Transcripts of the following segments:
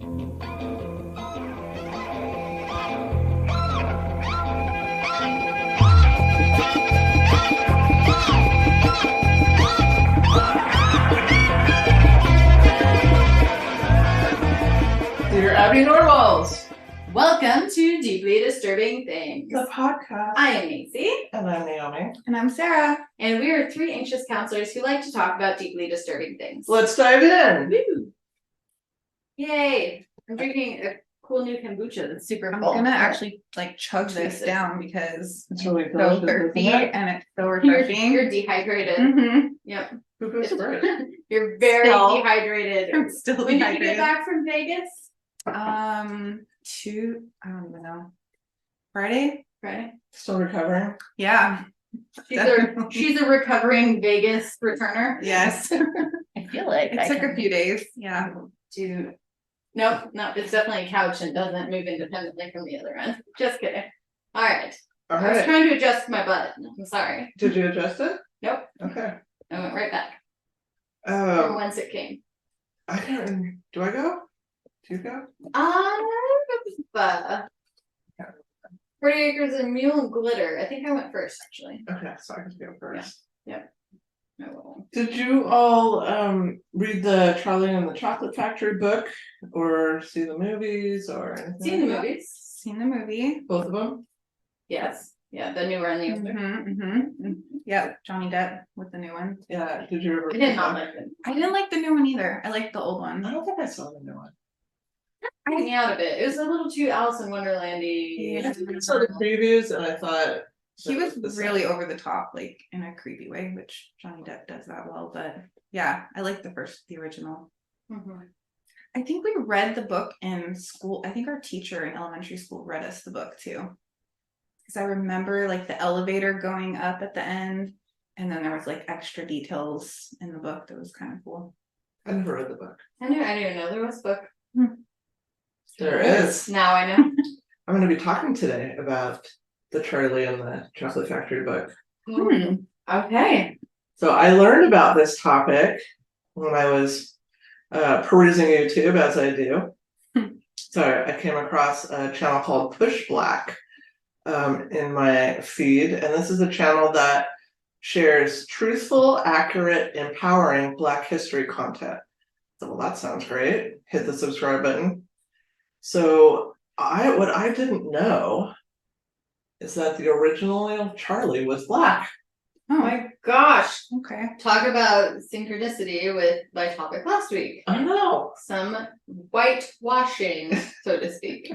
Dear Abby Normals, welcome to Deeply Disturbing Things, the podcast. I am Macy. And I'm Naomi. And I'm Sarah. And we are three anxious counselors who like to talk about deeply disturbing things. Let's dive in. Woo. Yay! I'm drinking a cool new kombucha that's super full. I'm gonna actually chug this down because it's really so delicious, thirsty isn't it? and it's so refreshing. You're dehadrated. Mm-hmm. Yep. Great. You're very Still. dehydrated. I'm still When did you dehydrated. get back from Vegas? I don't even know. Friday? Still recovering. Yeah. She's a recovering Vegas returner. Yes. I feel like It took a few days. Yeah. Dude. Nope, it's definitely a couch and doesn't move independently from the other end. Just kidding. All right. All I was right. trying to adjust my butt. I'm sorry. Did you adjust it? Nope. Okay. I went right back from Um, whence it came. I can't. Do I go? Do you go? 40 Acres and Mule and Glitter. I think I went first, actually. Okay, so I can go first. Oh, Did you all read the Charlie and the Chocolate Factory book, or see the movies, or anything? seen the like that? movies? Seen the movie. Both of them. Yes. Yeah, the newer and the older. Mm-hmm. Yeah, Johnny Depp with the new one. Yeah. Did you ever? I did not like them. I didn't like the new one either. I liked the old I one. don't think I saw the new one. Took me out of it. It was a little too Alice in Wonderland-y. Yeah. I think I saw the previews, and I thought He was the same. really over the top, in a creepy way, which Johnny Depp does that well. But yeah, I like the original. Mhm. I think we read the book in school. I think our teacher in elementary school read us the book too. Because I remember the elevator going up at the end, and then there was extra details in the book that was kind of cool. I never read the book. I didn't even know there was a book. There is. Now I know. I'm going to be talking today about the Charlie and the Chocolate Factory book. Okay. So I learned about this topic when I was perusing YouTube, as I do. So I came across a channel called Push Black in my feed, and this is a channel that shares truthful, accurate, empowering Black history content. So, well, that sounds great. Hit the subscribe button. So what I didn't know is that the original Charlie was Black. Oh my gosh. Okay. Talk about synchronicity with my topic last week. I know. Some whitewashing, so to speak.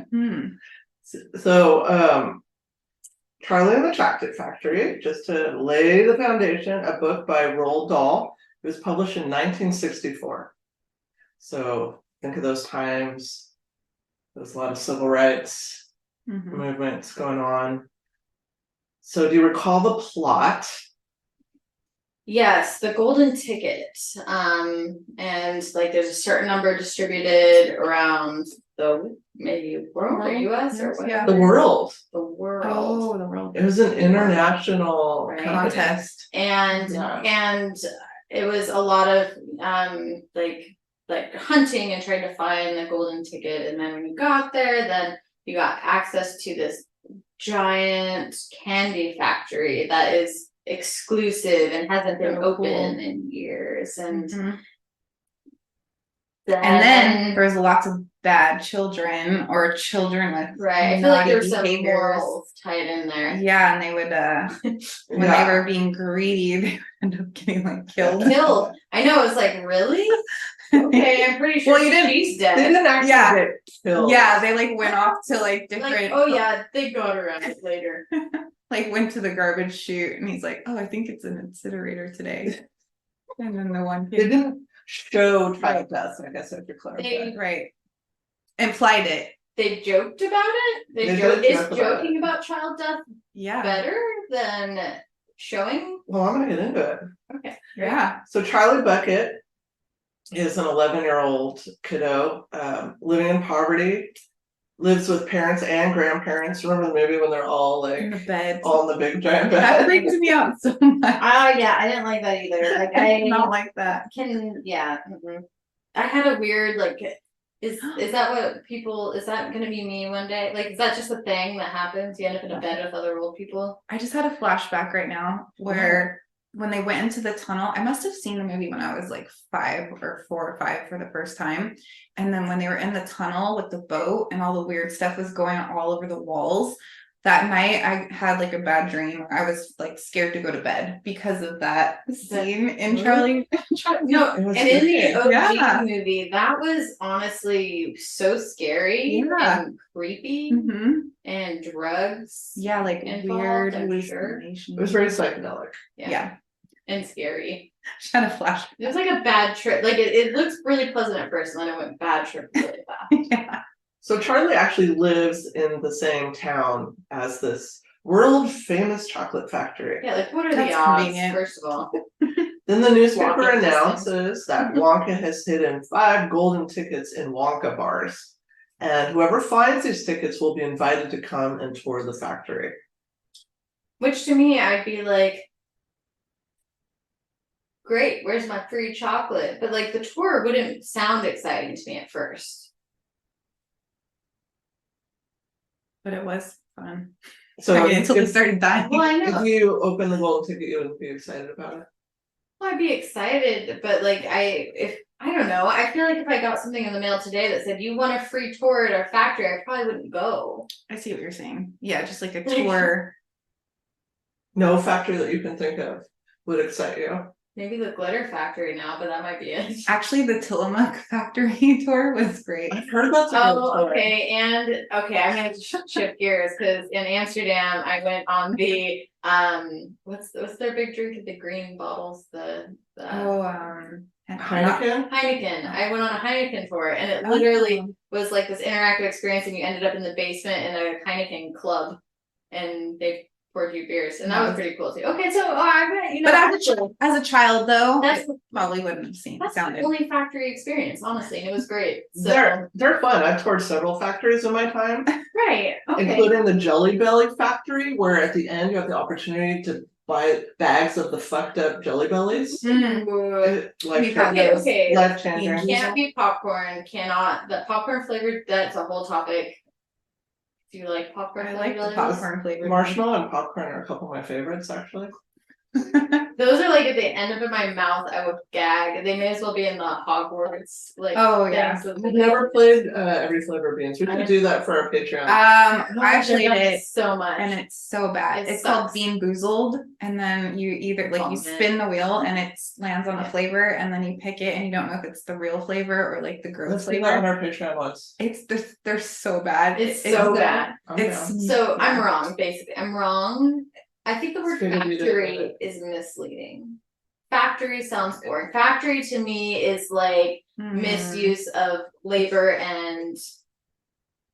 So Charlie and the Chocolate Factory, just to lay the foundation, a book by Roald Dahl. It was published in 1964. So think of those times. There's a lot of civil rights movements going on. So do you recall the plot? Yes, the golden ticket. And there's a certain number distributed around the world or US or whatever. Yeah. The world. The world. Oh, the world It was an international Right. company. contest. And Yeah. it was a lot of like hunting and trying to find the golden ticket, and then when you got there, then you got access to this giant candy factory that is exclusive and hasn't been So cool. open in years, and Mhm. And then there's lots of bad children or children with right, I feel like naughty there's some behaviors. morals tied in there. Yeah, and they would when Yeah. they were being greedy, they would end up getting killed. Killed. I know, it's like, really? Okay, I'm pretty sure Well, you didn't- she's They dead. didn't actually Yeah. get killed. Yeah, they went off to different Like, oh yeah, they got around it later. went to the garbage chute, and he's like, oh, I think it's an incinerator today. And then the one They kid, didn't show child deaths, I guess I have to clarify. They- right, implied it. They joked about it. They Is did joke about joking it. about child death Yeah, better than showing? Well, I'm gonna get into it. Okay. yeah. So Charlie Bucket is an 11-year-old kiddo living in poverty, lives with parents and grandparents. Remember the movie when they're all In the bed. all in the big giant That bed? freaks me out so much. Yeah, I didn't like that either. Like I did not like that. I had a weird Is that what people, is that gonna be me one day? Like, is that just a thing that happens? You end up in a bed with other old people? I just had a flashback right now where when they went into the tunnel, I must have seen the movie when I was like 4 or 5 for the first time. And then when they were in the tunnel with the boat and all the weird stuff was going on all over the walls, that night I had like a bad dream. I was like scared to go to bed because of that scene in Charlie. No, It was and in great. the OG Yeah. movie, that was honestly so scary Yeah. and creepy Mhm. and drugs. Yeah, like Involved, weird I'm sure. hallucinations. It was very psychedelic. Yeah. And scary. Just had a flashback. It was like a bad trip. Like it looks really pleasant at first, and then it went bad trip really fast. Yeah. So Charlie actually lives in the same town as this world famous chocolate factory. Yeah, like what are That's the odds, convenient. first of all? Then the newspaper Walking announces that Wonka has hidden 5 golden tickets in Wonka bars. And whoever finds these tickets will be invited to come and tour the factory. Which to me, I'd be like, great, where's my free chocolate? But like the tour wouldn't sound exciting to me at first. But it was fun. So I mean, until they if, started dying. Well, I know. if you open the golden ticket, you wouldn't be excited about it. Well, I'd be excited, but like I don't know. I feel like if I got something in the mail today that said you want a free tour at our factory, I probably wouldn't go. I see what you're saying. Yeah, just like a tour. No factory that you can think of would excite you. Maybe the glitter factory now, but that might be it. Actually, the Tillamook factory tour was great. I've heard about the Oh, okay, and okay, I'm gonna shift gears because in Amsterdam I went on the what's their big drink with the green bottles, the Heineken? Heineken. I went on a Heineken tour and it Oh. literally was like this interactive experience, and you ended up in the basement in a Heineken club, and they poured you beers, and that was pretty cool too. Okay, so I bet you know. But as a child though, That's it probably wouldn't have seen that's sounded. the only factory experience, honestly, and it was great. So They're fun. I've toured several factories in my time, right, okay. including the Jelly Belly factory, where at the end you have the opportunity to buy bags of the fucked up Jelly Bellies. Ooh. We've had those. Okay. Life changing. Can't be popcorn, cannot, the popcorn flavored, that's a whole topic. Do you like popcorn I like the flavored? popcorn flavored. Marshmallow and popcorn are a couple of my favorites, actually. Those are like if they end up in my mouth, I would gag. They may as well be in the Hogwarts like Oh, yeah. things with I've the- never played every flavor of beans. We should do that for our Patreon. I played love it so much. and it's so bad. It It's called sucks. Bean Boozled, and then you either like you Oh, man. spin the wheel and it lands on the Yeah. flavor, and then you pick it and you don't know if it's the real flavor or like the gross Let's do that on flavor. our Patreon once. They're so bad. It's so bad. I'm It's down. So I'm yeah. wrong, basically. I'm wrong. I think the word Figured you'd admit factory it. is misleading. Factory sounds boring. Factory to me is like Mm. misuse of labor and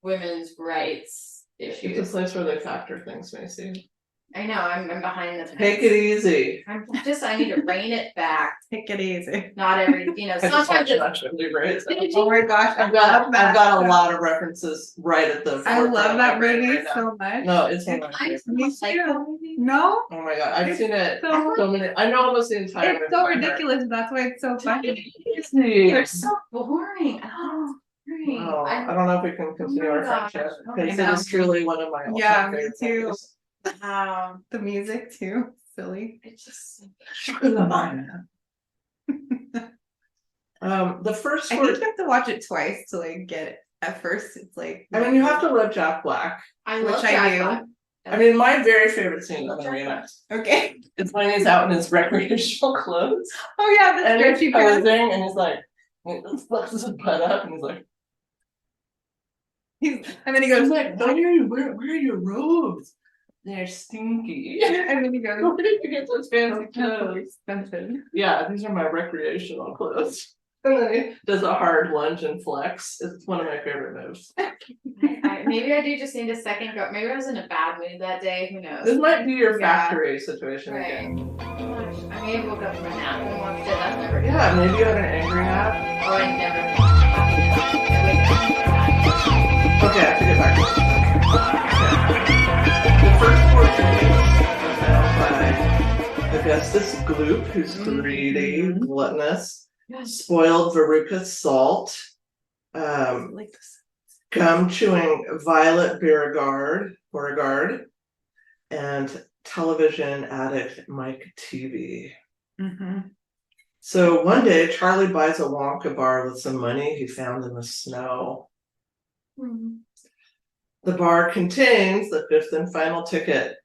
women's rights It's a issues. place where they factor things, Macy. I know, I'm behind the Take it easy. I need to rein it back. Take it easy. Not every, you know, I just sometimes watched it's that Chili Race. Oh my gosh, I've got a lot of references right at the. I forefront love of that my brain movie right now. so much. No, it's one of my I favorites. Me like too. that movie. No, Oh my god, I've seen it so- so many. I know almost the entire. it's so ridiculous. That's why it's so funny. They're so boring. Oh, boring. Wow, I don't know if we can continue my our gosh. friendship I because it know. is truly one of my all-time Yeah, me favorite too. movies. The music too, silly. It's just The first I word. think you have to watch it twice to like get it. At first, it's like I mean, you have to love Jack Black. I Which love I Jack do. Black. I mean, my very favorite scene of the reenact Okay. is when he's out in his recreational clothes Oh yeah, the and stretchy he's pants. posing and he's like, he flexes his butt up and he's like, And then he goes, where are your robes? They're stinky. and then he goes, Where did you get those fancy so clothes? expensive. Yeah, these are my recreational clothes. And then he does a hard lunge and flex. It's one of my favorite moves. Maybe I do just need a second go. Maybe I was in a bad mood that day. Who knows? This might be your Yeah. factory situation Right. again. Gosh, I may have woke up from a nap and watched it. That's never good. Yeah, maybe you had an angry nap. Or I never watched it. I wake up. Okay, I have to get back to it. The first portion was found by Augustus Gloop, who's greedy, gluttonous, spoiled Veruca Salt, Like this. gum chewing Violet Beauregard, and television addict Mike TV. Mm-hmm. So one day, Charlie buys a Wonka bar with some money he found in the snow. The bar contains the fifth and final ticket.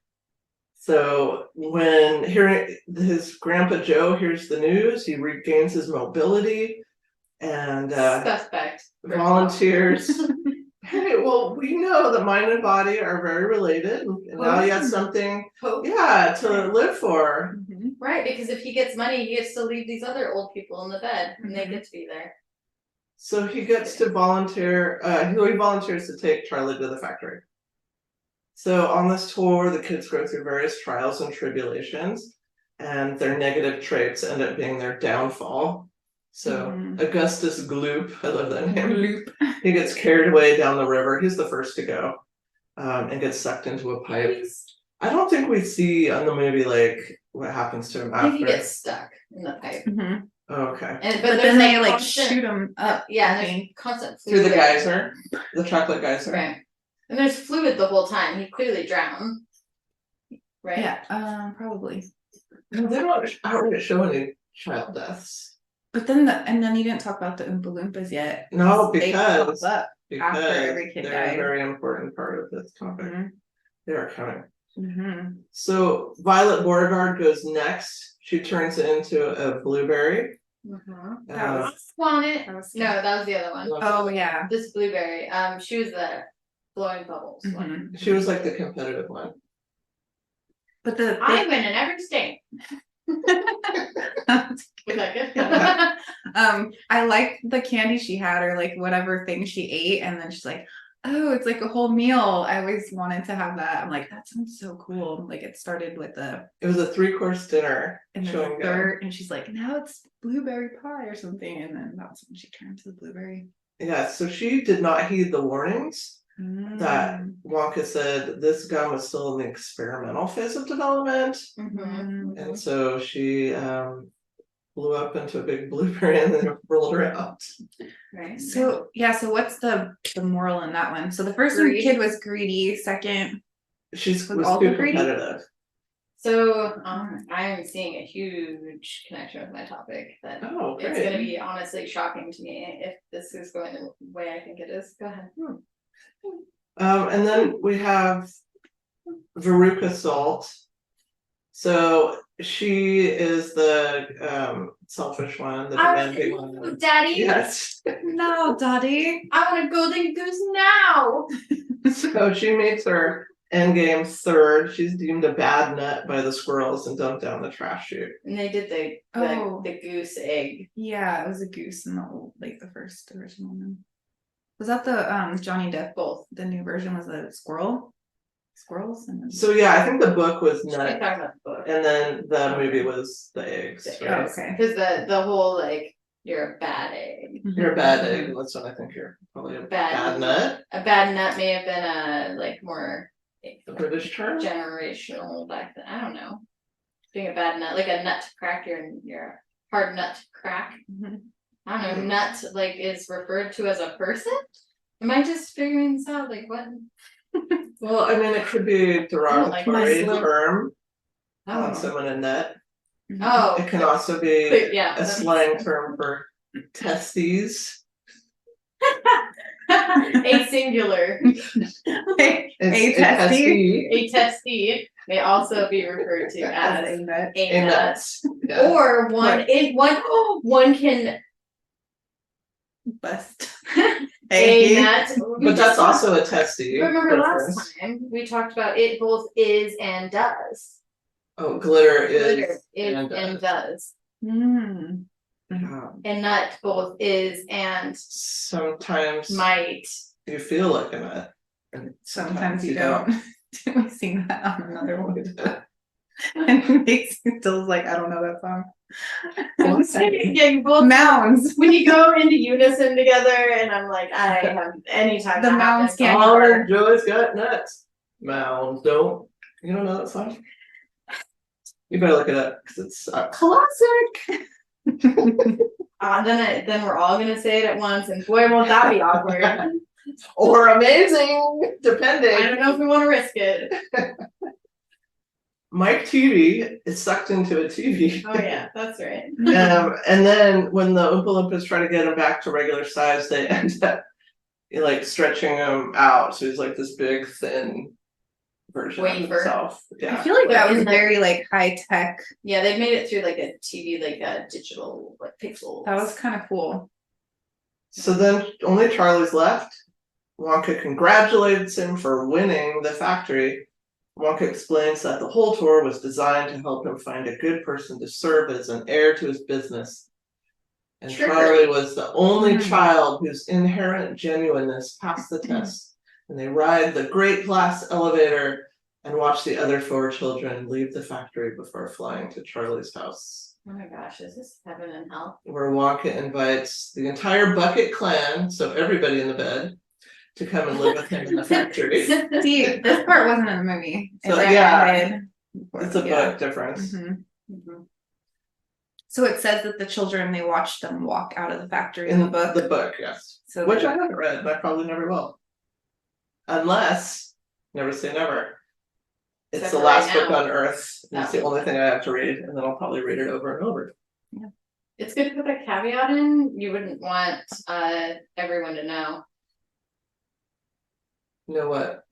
So when hearing his grandpa Joe hears the news, he regains his mobility and Suspect. volunteers. Hey, well, we know that mind and body are very related, and now he has something, Hope. yeah, to live for. Mm-hmm. Right, because if he gets money, he gets to leave these other old people in the bed, and they get to be there. So he gets to volunteer. He volunteers to take Charlie to the factory. So on this tour, the kids go through various trials and tribulations, and their negative traits end up being their downfall. So Augustus Gloop, I love that name. Gloop. He gets carried away down the river. He's the first to go, and gets sucked into a pipe. I don't think we see on the movie like what happens to him I think he after. gets stuck in the pipe. Mm-hmm. Okay. And But there's then they like constant- shoot him up. Yeah, I and there's think. constant Through the fluid. geyser, the chocolate geyser. Right. And there's fluid the whole time. He clearly drowned. Right? Yeah, probably. No, they don't outright show any child deaths. But then then you didn't talk about the Oompa Loompas yet. No, They pop because up. After they're every kid a died. very important part of this topic. Mm-hmm. They are coming. Mm-hmm. So Violet Beauregard goes next. She turns into a blueberry. That was- Want it? That was No, that was the other one. Oh yeah. This blueberry. She was the blowing bubbles one. Mm-hmm. She was like the competitive one. But the I win in every state. Was that good? I liked the candy she had or like whatever thing she ate, and then she's like, oh, it's like a whole meal. I always wanted to have that. I'm like, that sounds so cool. Like it started with It was a 3-course dinner. and then chewing the gum. third, and she's like, now it's blueberry pie or something, and then that's when she turned to the blueberry. Yeah, so she did not heed the warnings that Wonka said this gum was still in the experimental phase of development. Mhm. And so she blew up into a big blueberry and then rolled her out. Right. So yeah, so what's the moral in that one? So the first one, Greed. kid was greedy. Second, She's Was was all too greedy? competitive. So I'm seeing a huge connection with my topic that Oh, it's going to great. be honestly shocking to me if this is going the way I think it is. Go ahead. And then we have Veruca Salt. So she is the selfish one, the demanding one. Daddy, Yes. no, daddy. I want a golden goose now. So she makes her endgame third. She's deemed a bad nut by the squirrels and dumped down the trash chute. And they did the Oh. the goose egg. Yeah, it was a goose in the old, like the first original one. Was that the Johnny Depp? Both. The new version was a squirrel. Squirrels and then... So yeah, I think the book was She's nut, talking about the book. and then the movie was the eggs. The Right? eggs. okay. Because the whole like you're a bad egg. You're a bad egg. That's what I think you're probably a bad nut. A bad nut may have been a like more The British term. generational back then. I don't know. Being a bad nut, like a nut to crack, you're a hard nut to crack. Mhm. I don't know. Nut like is referred to as a person. Am I just figuring this out? Like what? Well, I mean, it could be a derogatory Muslim. term Oh, on someone a nut. oh, It can also be yeah. a slang term for testes. A singular, It's A testy. a testy may also be referred to As as a nut. a A nut. nuts. Yeah. Or one, one can Bust. a nut. We But that's just also a testy. remember reference. last time we talked about it both is and does. Oh, glitter Glitter is is and and does. does. Mm. And nut both is and Sometimes might. you feel like a nut. And Sometimes you don't. Didn't we sing that on another one? And Mason still's like, I don't know that song. Yeah, you both Mounds. when you go into unison together, and I'm like, I have anytime The that mounds happens, can't I'll- All work. our joys got nuts. Mounds don't. You don't know that song? You better look it up because it's a classic. Then we're all gonna say it at once, and boy, won't that be awkward. Or amazing, depending. I don't know if we want to risk it. Mike TV is sucked into a TV. Oh yeah, that's right. And then when the Oompa Loompas try to get him back to regular size, they end up like stretching him out. So he's like this big, thin version of Wafer. himself. I Yeah. feel like that was in the- very like high tech. Yeah, they made it through like a TV, like a digital, like pixel. That was kind of cool. So then only Charlie's left. Wonka congratulates him for winning the factory. Wonka explains that the whole tour was designed to help him find a good person to serve as an heir to his business. And Sure. Charlie was the only Hmm. child whose inherent genuineness passed the test. And they ride the great glass elevator and watch the other 4 children leave the factory before flying to Charlie's house, Oh my gosh, is this heaven and hell? where Wonka invites the entire Bucket clan, so everybody in the bed, to come and live with him in the factory. See, this part wasn't in the movie. So, It yeah. ended. It's a Yeah. book difference. Mhm. Mhm. So it says that the children, they watched them walk out of the factory in the book. The book, yes. So Which they- I haven't read, and I probably never will. Unless, never say never. It's Except the for last right book now. on Earth. That It's the only thing I have to read, and then I'll probably read it over and over. It's good to put that caveat in. You wouldn't want everyone to know You know what?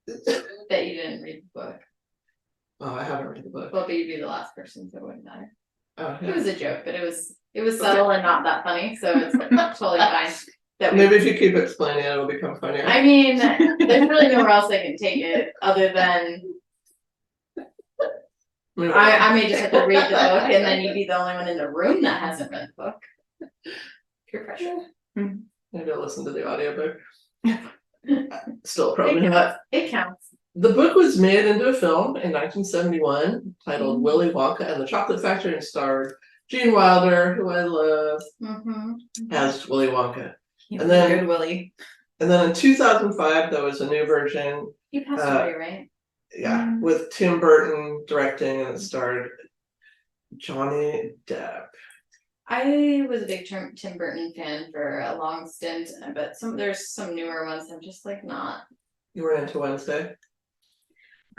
that you didn't read the book. Oh, I haven't read the book. Well, but you'd be the last person, so it wouldn't matter. Oh, It yeah. was a joke, but it was subtle and not that funny, so it's totally fine. That we, Maybe if you keep explaining it, it'll become funnier. I mean, there's really nowhere else I can take it other than I may just have to read the book, and then you'd be the only one in the room that hasn't read the book. Peer pressure. Maybe I'll listen to the audiobook. Still probably not. It counts. The book was made into a film in 1971 titled Willy Wonka and the Chocolate Factory and starred Gene Wilder, who I love, Mm-hmm. as Willy Wonka. He's And a then- good Willie. And then in 2005, there was a new version, You passed Uh, away, right? yeah, with Tim Burton directing, and it starred Johnny Depp. I was a big Tim Burton fan for a long stint, but there's some newer ones I'm just like not. You were into Wednesday?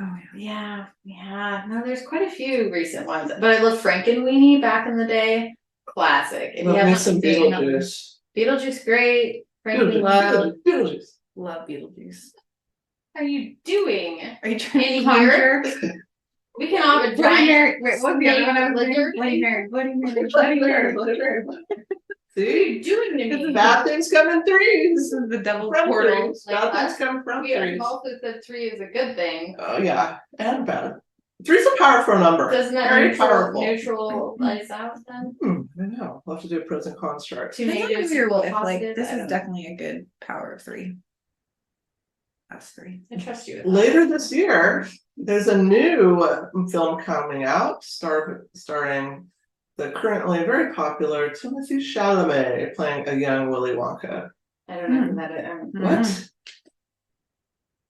Oh Yeah. No, there's quite a few recent ones, but I love Frankenweenie back in the day. Classic. If you Love me haven't some seen Beetlejuice. Beetlejuice, great. Frankenweenie, Beetlejuice. Beetlejuice. love Beetlejuice. what are you doing? Are you trying In to conjure? We can all have a Bloody giant. Mary. Wait, what's the other one I was snake doing? lizard Bloody thing. Mary. Bloody Mary. Bloody Mary. Bloody Mary. What are See? you doing to me? Bad things come in This threes. is the devil's From portal. threes. Bad Like things us, come from We have threes. also said 3 is a good thing. Oh, yeah. And bad. Three's a powerful number. Doesn't that Very powerful. neutralize out then? I know. We'll have to do a pros and cons chart. Two As long negatives as you're equal with, like, positive, this I is don't know. definitely a good power of 3. Us 3. I trust you. with that. Later this year, there's a new film coming out starring the currently very popular Timothée Chalamet playing a young Willy Wonka. I don't know who that is. What?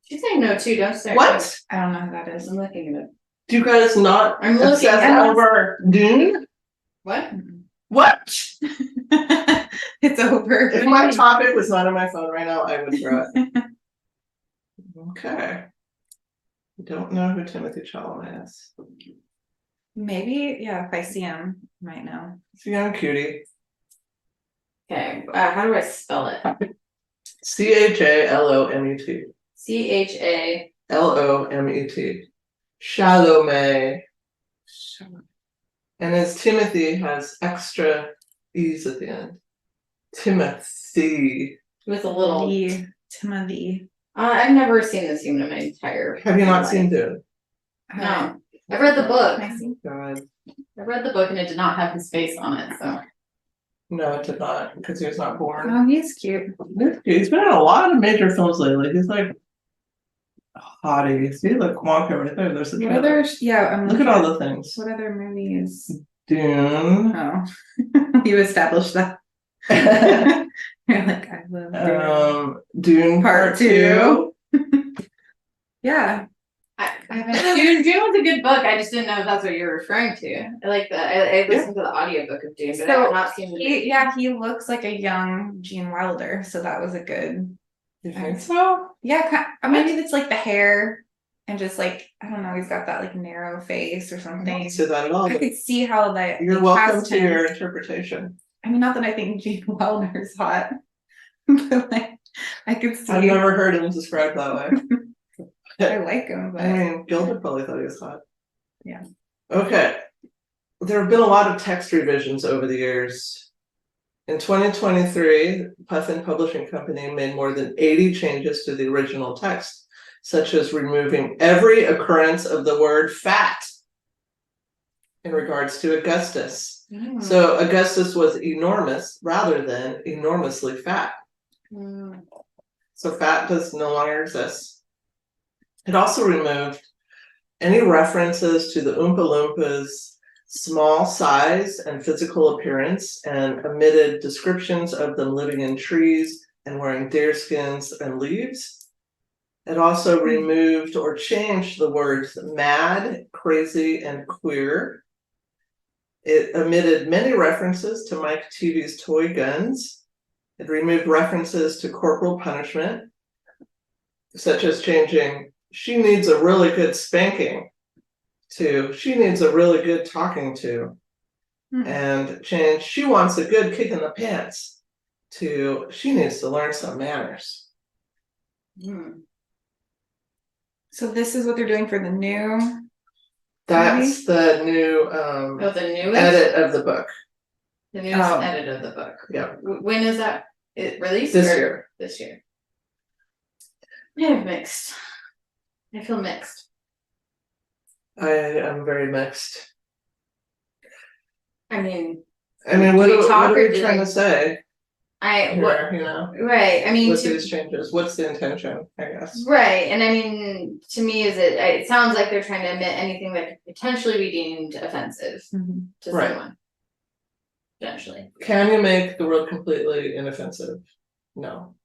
She's saying no too, don't say. What? I don't know who that is. I'm looking at it. Do you guys not I'm looking obsess at it. over Dune? What? What? It's over. If my topic was not on my phone right now, I would throw it. Okay. Don't know who Timothée Chalamet is. Maybe, yeah, if I see him, I might know. He's a young cutie. Okay, how do I spell it? Chalomet. CHA. Lomet. Chalamet. And his Timothy has extra E's at the end. Timothy. With a little. Timothy. I've never seen this human in my entire. Have you not life. seen Dune? No. I read the book. Can I see? God. I read the book and it did not have his face on it, so. No, it did not, because he was not born. Oh, he's cute. He's been in a lot of major films lately. He's like hottie. See, look, Wonka right there. There's the What trailer. other? Yeah, I'm Look at all the things. What other movies? Dune. Oh, you established that. You're like, I love Dune. Dune Part 2. Yeah. I haven't. Dune was a good book. I just didn't know if that's what you're referring to. I like that. I listened to the audiobook of Dune, but I have not seen the movie. He looks like a young Gene Wilder, so that was a good. You think so? Yeah, maybe it's like the hair and just like I don't know. He's got that like narrow face or I something. don't see that at all. I could see how that. You're they welcome cast to him. your interpretation. I mean, not that I think Gene Wilder's hot, but like I could see. I've never heard him described that way. I like him, but I mean, Gilda probably thought he was hot. Yeah. Okay. There have been a lot of text revisions over the years. In 2023, Puffin Publishing Company made more than 80 changes to the original text, such as removing every occurrence of the word fat in regards to Augustus. So Augustus was enormous rather than enormously fat. So fat does no longer exist. It also removed any references to the Oompa Loompas' small size and physical appearance and omitted descriptions of them living in trees and wearing deer skins and leaves. It also removed or changed the words mad, crazy, and queer. It omitted many references to Mike Teavy's toy guns. It removed references to corporal punishment, such as changing "she needs a really good spanking" to "she needs a really good talking to," and change "she wants a good kick in the pants" to "she needs to learn some manners." So this is what they're doing for the new. That's the new the newest edit of the book. The newest edit of the book. Yeah. When is that released? This year. This year. I'm mixed. I feel mixed. I am very mixed. I mean, what are we trying to say? Right. I mean, with these changes, what's the intention? I guess. Right, and I mean, to me, it sounds like they're trying to omit anything that could potentially be deemed offensive to someone. Potentially. Can you make the world completely inoffensive? No.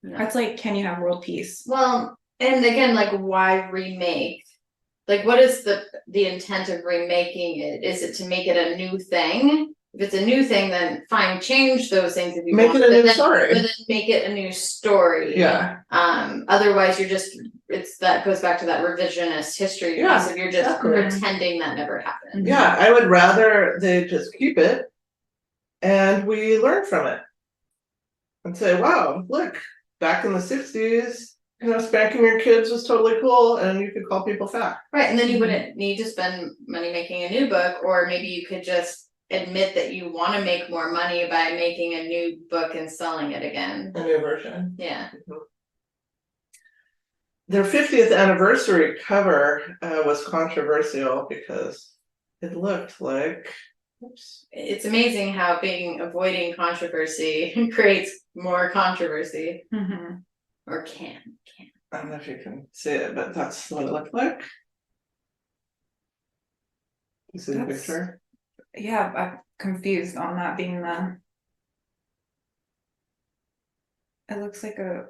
That's like, can you have world peace? Well, and again, like, why remake? Like, what is the intent of remaking it? Is it to make it a new thing? If it's a new thing, then fine, change those things if you make want. It a new story. But then make it a new story. Yeah. Otherwise, that goes back to that revisionist history piece. If you're just pretending that never happened. Yeah, I would rather they just keep it, and we learn from it, and say, "Wow, look, back in the '60s, spanking your kids was totally cool, and you could call people fat." Right, and then you wouldn't need to spend money making a new book, or maybe you could just admit that you want to make more money by making a new book and selling it again. A new version. Yeah. Their 50th anniversary cover was controversial because it looked like. Oops. It's amazing how avoiding controversy creates more controversy. Or can. I don't know if you can see it, but that's what it looked like. You see the picture? Yeah, I'm confused on that being the. It looks like a.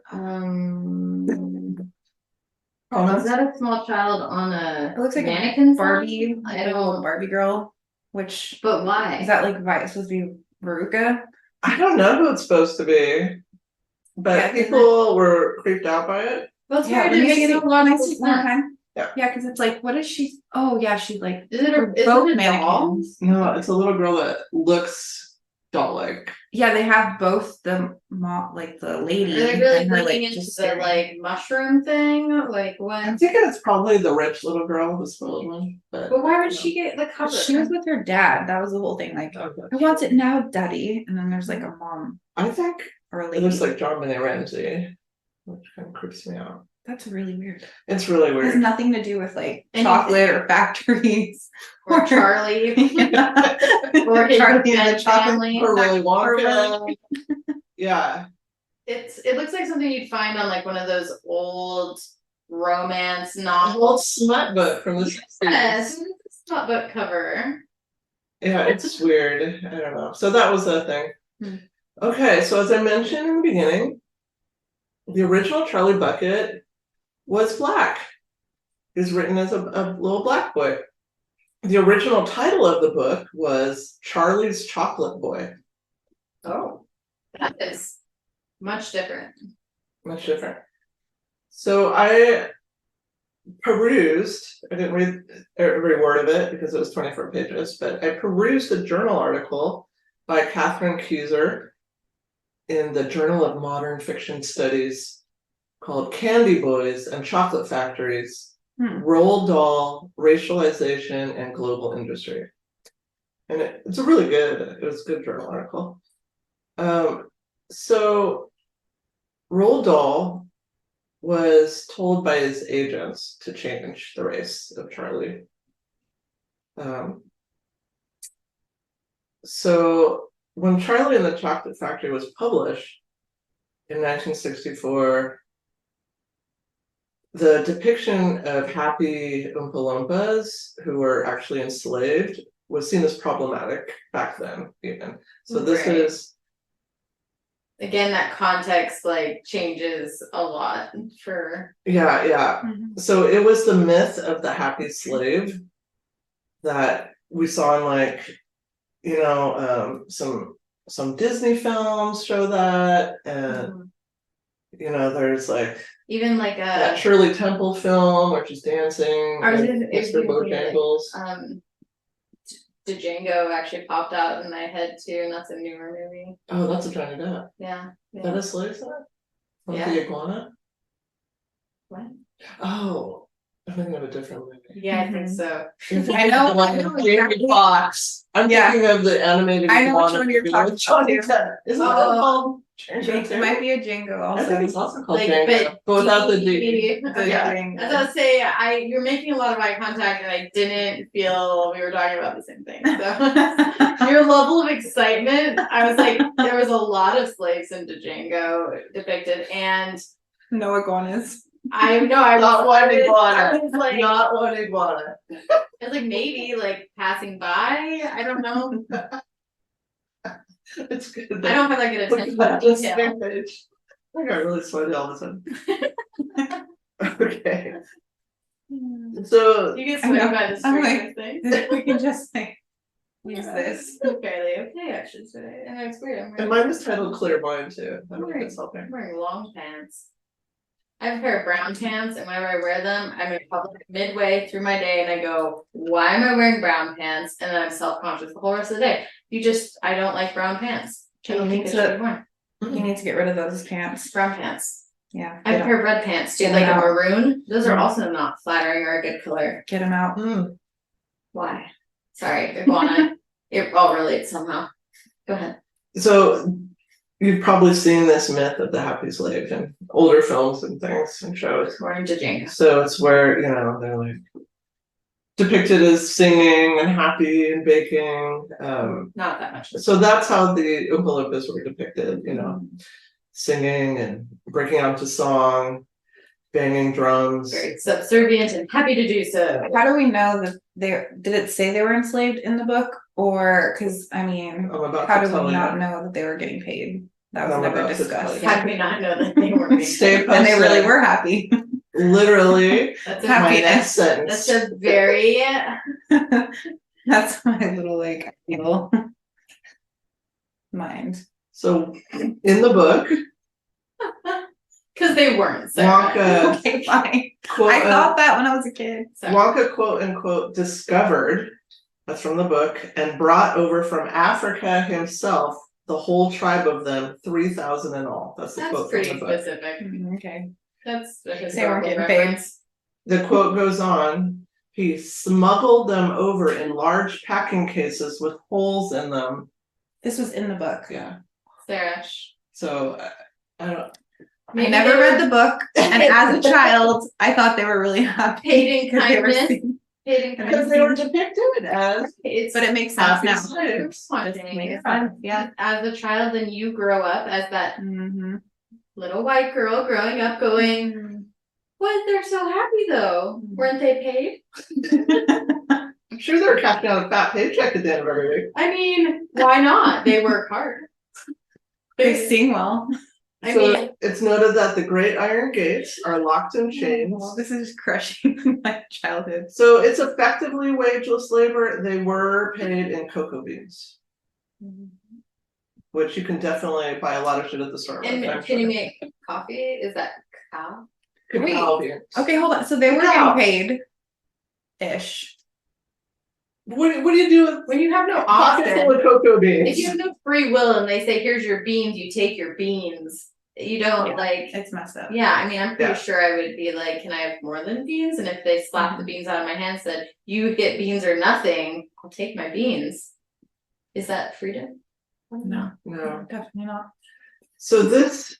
Is that a small child on a? It looks like mannequin a Barbie, sign? like a little Barbie girl. But why? Is that like supposed to be Veruca? I don't know who it's supposed to be, but people were creeped out by it. Well, it's weird. It makes a lot of sense. Yeah, because it's like, what is she? Oh, yeah, she's like. Is it a doll? No, it's a little girl that looks doll-like. Yeah, they have both the like the lady Are they really and her looking like into just the like mushroom thing? Like what? I'm thinking it's probably the rich little girl, the spoiled one. But why would she get the cover? She was with her dad. That was the whole thing. Like, I want it now, daddy. And then there's like a mom. I think or a lady. It looks like John Benet Ramsey, which kind of creeps me out. That's really weird. It's really weird. It has nothing to do with like chocolate or factories or Charlie. Or Charlie and the chocolate or Willy Wonka. Yeah. It looks like something you'd find on like one of those old romance novels. Old smut book from the 60s. Yes, smut book cover. Yeah, it's weird. I don't know. So that was the thing. Okay, so as I mentioned in the beginning, the original Charlie Bucket was black. is written as a little black boy. The original title of the book was Charlie's Chocolate Boy. Oh, that is much different. Much different. So I perused, I didn't read every word of it because it was 24 pages, but I perused a journal article by Catherine Keyser in the Journal of Modern Fiction Studies called Candy Boys and Chocolate Factories, Roald Dahl, Racialization and Global Industry. And it's a really good, it was a good journal article. So Roald Dahl was told by his agents to change the race of Charlie. So when Charlie and the Chocolate Factory was published in 1964, the depiction of happy Oompa Loompas who were actually enslaved was seen as problematic back then, even. So this Right. is, Again, that context like changes a lot for yeah. So it was the myth of the happy slave that we saw in, like, you know, some Disney films show that, and you know, there's like even like that Shirley Temple film where she's dancing, I was with gonna- it was Mr. gonna be like, Bojangles. Django actually popped out in my head too, and that's a newer movie. Oh, that's a Johnny Depp. Yeah. Is that a slave set? Like Yeah. the iguana? What? Oh, I'm thinking of a different movie. Yeah, I think so. I know Jamie Foxx. I'm thinking of the animated I know which iguana one you're movie talking with Johnny about. Depp. Isn't that Oh. called Django It might be a Django I think it's also. also called Like, Django, but without the D. The Yeah. Django. As I was saying, you're making a lot of eye contact, and I didn't feel we were talking about the same thing. So your level of excitement, I was like, there was a lot of slaves in Django depicted, and No iguanas. I know I was Not one I iguana. was like, Not one iguana. I was like maybe like passing by. I don't know. It's good. I don't have that good Look attention at to that detail. same page. I got really sweaty all of a sudden. Okay, so You get I sweaty know. by the I'm screen thing. We can just like use this. Fairly okay actually today, and it's weird. I'm and wearing, mine is titled Clear Mind too. I don't know if it's helping. I'm wearing long pants. I have a pair of brown pants, and whenever I wear them, I'm in public midway through my day, and I go, "Why am I wearing brown pants?" And then I'm self-conscious the whole rest of the day. I don't like brown pants. I don't You think need they should to- be worn. You need to get rid of those pants. Brown pants. Yeah. I have a pair of red pants too, Get like a them out. maroon. Those are Mm. also not flattering or a good color. Get them out. Why? Sorry, iguana. It all relates somehow. Go ahead. So you've probably seen this myth of the happy slave in older films and things and shows. According to Django. So it's where, you know, they're like depicted as singing and happy and baking. Not that much. So that's how the Oompa Loompas were depicted, you know, singing and breaking out to song, banging drums. Very subservient and happy to do so. How do we know that did it say they were enslaved in the book? Or because I mean, I'm about how to do tell we you. not know that they were getting paid? That was I'm never about to tell discussed. you. How do we not know that they were being Stay And they really posted. were happy. Literally, That's my Happiness. next sentence. That's a very That's my little like little mind. So in the book, because they weren't. So Wonka, Okay, fine. quote, I thought that when I was a kid. Wonka, quote unquote, discovered, that's from the book, and brought over from Africa himself the whole tribe of them, 3,000 in all. That's the That's quote from pretty the book. specific. Okay. That's a They weren't historical getting paid. reference. The quote goes on, he smuggled them over in large packing cases with holes in them. This was in the book. Yeah. Sarah. So I don't. I never read the book, and as a child, I thought they were really happy. Paid in 'cause they were kindness. singing. Because they were depicted as It's But it makes sense happy now. slaves. haunting. Makes sense, yeah. As a child, then you grow up as that Mm-hmm. little white girl growing up going, what? They're so happy though. Weren't they paid? I'm sure they're cashing out a fat paycheck at the end of every week. I mean, why not? They work hard. They sing well. I So mean, it's noted that the great iron gates are locked in chains. Well, this is crushing my childhood. So it's effectively wageless labor. They were paid in cocoa beans, which you can definitely buy a lot of shit at the store. and with, I'm can you sure. make coffee? Is that cacao? Cacao beans. Okay, hold on. So they were Wow. getting paid ish. What do you do with When you have no pocket option, full of cocoa beans? if you have no free will and they say, here's your beans, you take your beans. You don't Yeah. like, It's messed up. yeah, I mean, I'm pretty Yeah. sure I would be like, can I have more than beans? And if they slapped the beans out of my hand and said, you get beans or nothing, I'll take my beans. Is that freedom? No, No. definitely not. So this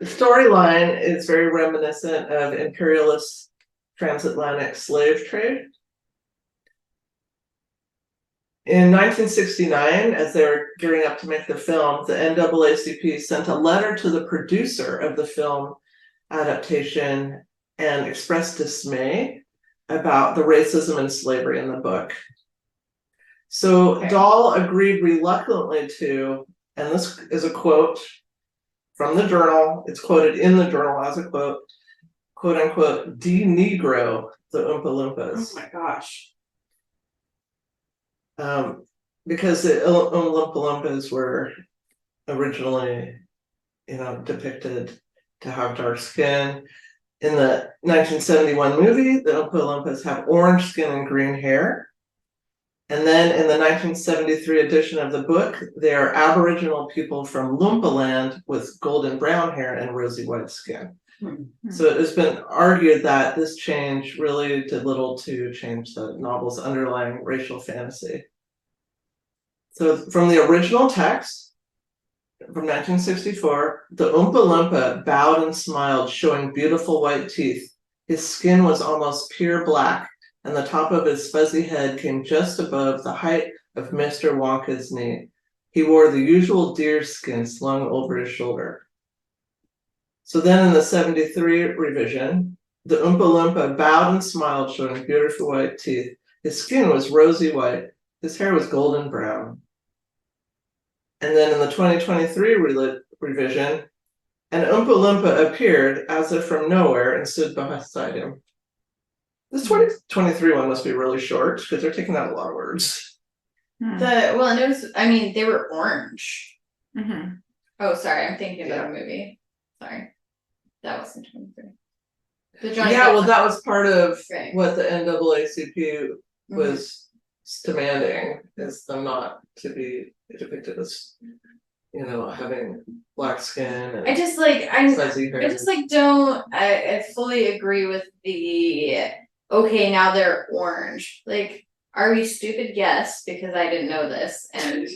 storyline is very reminiscent of imperialist transatlantic slave trade. In 1969, as they were gearing up to make the film, the NAACP sent a letter to the producer of the film adaptation and expressed dismay about the racism and slavery in the book. So Okay. Dahl agreed reluctantly to, and this is a quote from the journal, it's quoted in the journal as a quote, quote unquote, de-negro the Oompa Loompas. Oh my gosh. Because the Oompa Loompas were originally, depicted to have dark skin. In the 1971 movie, the Oompa Loompas have orange skin and green hair. And then in the 1973 edition of the book, they are Aboriginal people from Loompa Land with golden brown hair and rosy white skin. So it has been argued that this change really did little to change the novel's underlying racial fantasy. So from the original text, from 1964, the Oompa Loompa bowed and smiled, showing beautiful white teeth. His skin was almost pure black, and the top of his fuzzy head came just above the height of Mr. Wonka's knee. He wore the usual deer skin slung over his shoulder. So then in the 73 revision, the Oompa Loompa bowed and smiled, showing beautiful white teeth. His skin was rosy white. His hair was golden brown. And then in the 2023 revision, an Oompa Loompa appeared as if from nowhere and stood beside him. This 2023 one must be really short because they're taking out a lot of words. And it was, I mean, they were orange. Mm-hmm. Oh, sorry, I'm thinking about a movie. Sorry. That wasn't 23. The Johnny Yeah, well, Depp that was part of Right. what the NAACP one. was demanding, is them not to be depicted as, having black skin and I just like fuzzy hair. I just like don't I fully agree with the okay, now they're orange. Like, are we stupid? Yes, because I didn't know this, and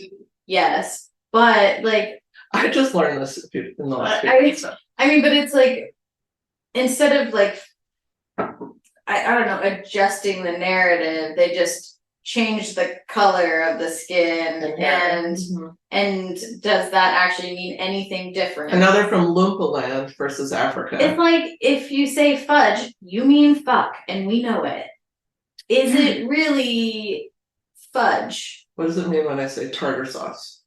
yes, but like I just learned this in the last few I weeks. mean, but it's like instead of like I don't know, adjusting the narrative, they just change the color of the skin and does that actually mean anything different? And now they're from Loompa Land versus Africa. It's like if you say fudge, you mean fuck, and we know it. Is it really fudge? What does it mean when I say tartar sauce?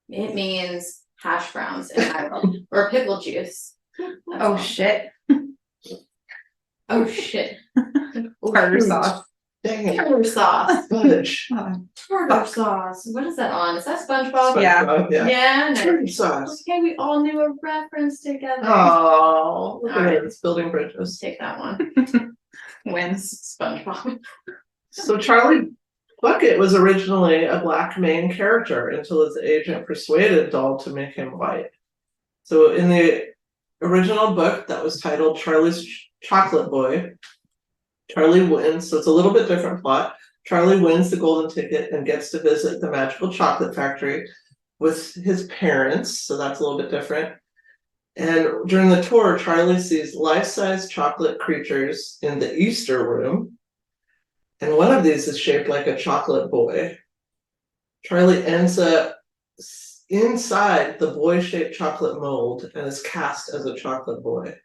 It means hash browns in Ireland or pickle juice. That's Oh all. shit. Oh shit. Tartar sauce. Dang it. Tartar sauce. Fudge. Tartar sauce. What is that on? Is that SpongeBob? Yeah. SpongeBob, yeah. Yeah. No. Tartar sauce. Okay, we all knew a reference together. Oh, look at Alright. it. It's building bridges. Let's take that one. Wins. SpongeBob. So Charlie Bucket was originally a black main character until his agent persuaded Dahl to make him white. So in the original book that was titled Charlie's Chocolate Boy, Charlie wins, so it's a little bit different plot. Charlie wins the golden ticket and gets to visit the magical chocolate factory with his parents, so that's a little bit different. And during the tour, Charlie sees life-size chocolate creatures in the Easter room. And one of these is shaped like a chocolate boy. Charlie ends up inside the boy-shaped chocolate mold and is cast as a chocolate boy.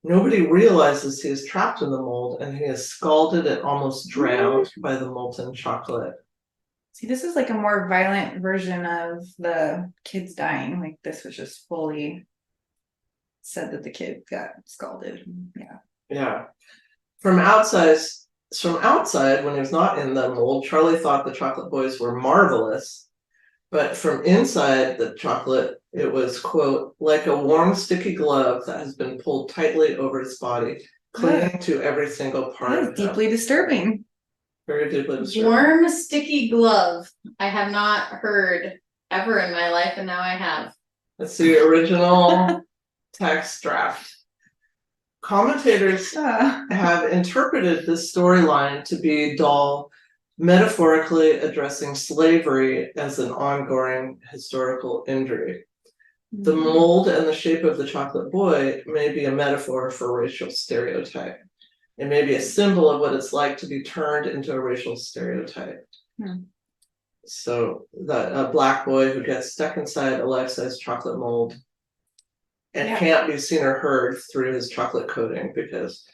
Nobody realizes he is trapped in the mold and he is scalded and almost drowned by the molten chocolate. See, this is like a more violent version of the kids dying. Like this was just fully said that the kid got scalded. Yeah. Yeah. From outside, when he was not in the mold, Charlie thought the chocolate boys were marvelous. But from inside the chocolate, it was, quote, like a warm, sticky glove that has been pulled tightly over his body, clinging to every single part That of is him. deeply disturbing. Very deeply disturbing. Warm, sticky glove. I have not heard ever in my life, and now I have. That's the original text draft. Commentators have interpreted this storyline to be Dahl metaphorically addressing slavery as an ongoing historical injury. The mold and the shape of the chocolate boy may be a metaphor for racial stereotype. It may be a symbol of what it's like to be turned into a racial stereotype. So that a black boy who gets stuck inside a life-size chocolate mold and can't be seen or heard through his chocolate coating because,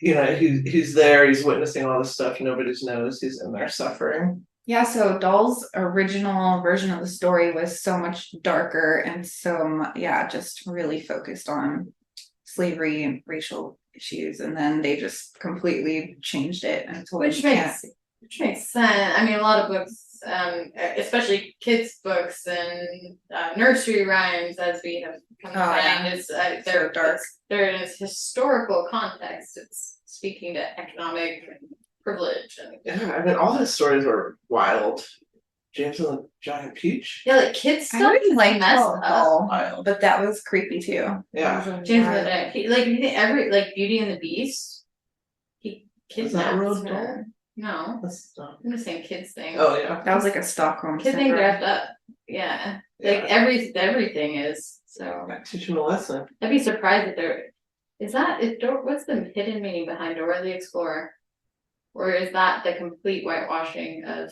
you know, he's there, he's witnessing all this stuff, nobody knows he's in there suffering. Yeah, so Dahl's original version of the story was so much darker and just really focused on slavery and racial issues, and then they just completely changed it and told Which makes sense. I mean, a lot of books, especially kids' books and nursery rhymes, as we have come to find, they're dark. They're in its historical context. It's speaking to economic privilege and Yeah, I mean, all his stories were wild. James and the Giant Peach. yeah, like kids stuff. I really liked messed Dahl, Wild. but that was creepy too. Yeah. James and the Giant Peach, like you think Beauty and the Beast, he kidnaps Roald her. Dahl? No, That's dumb. I'm the same kids thing. Oh yeah. That was like a Stockholm Kids being syndrome. dressed up. Yeah, Yeah. like everything is. So Teach him a lesson. I'd be surprised if there what's the hidden meaning behind Dora the Explorer, or is that the complete whitewashing of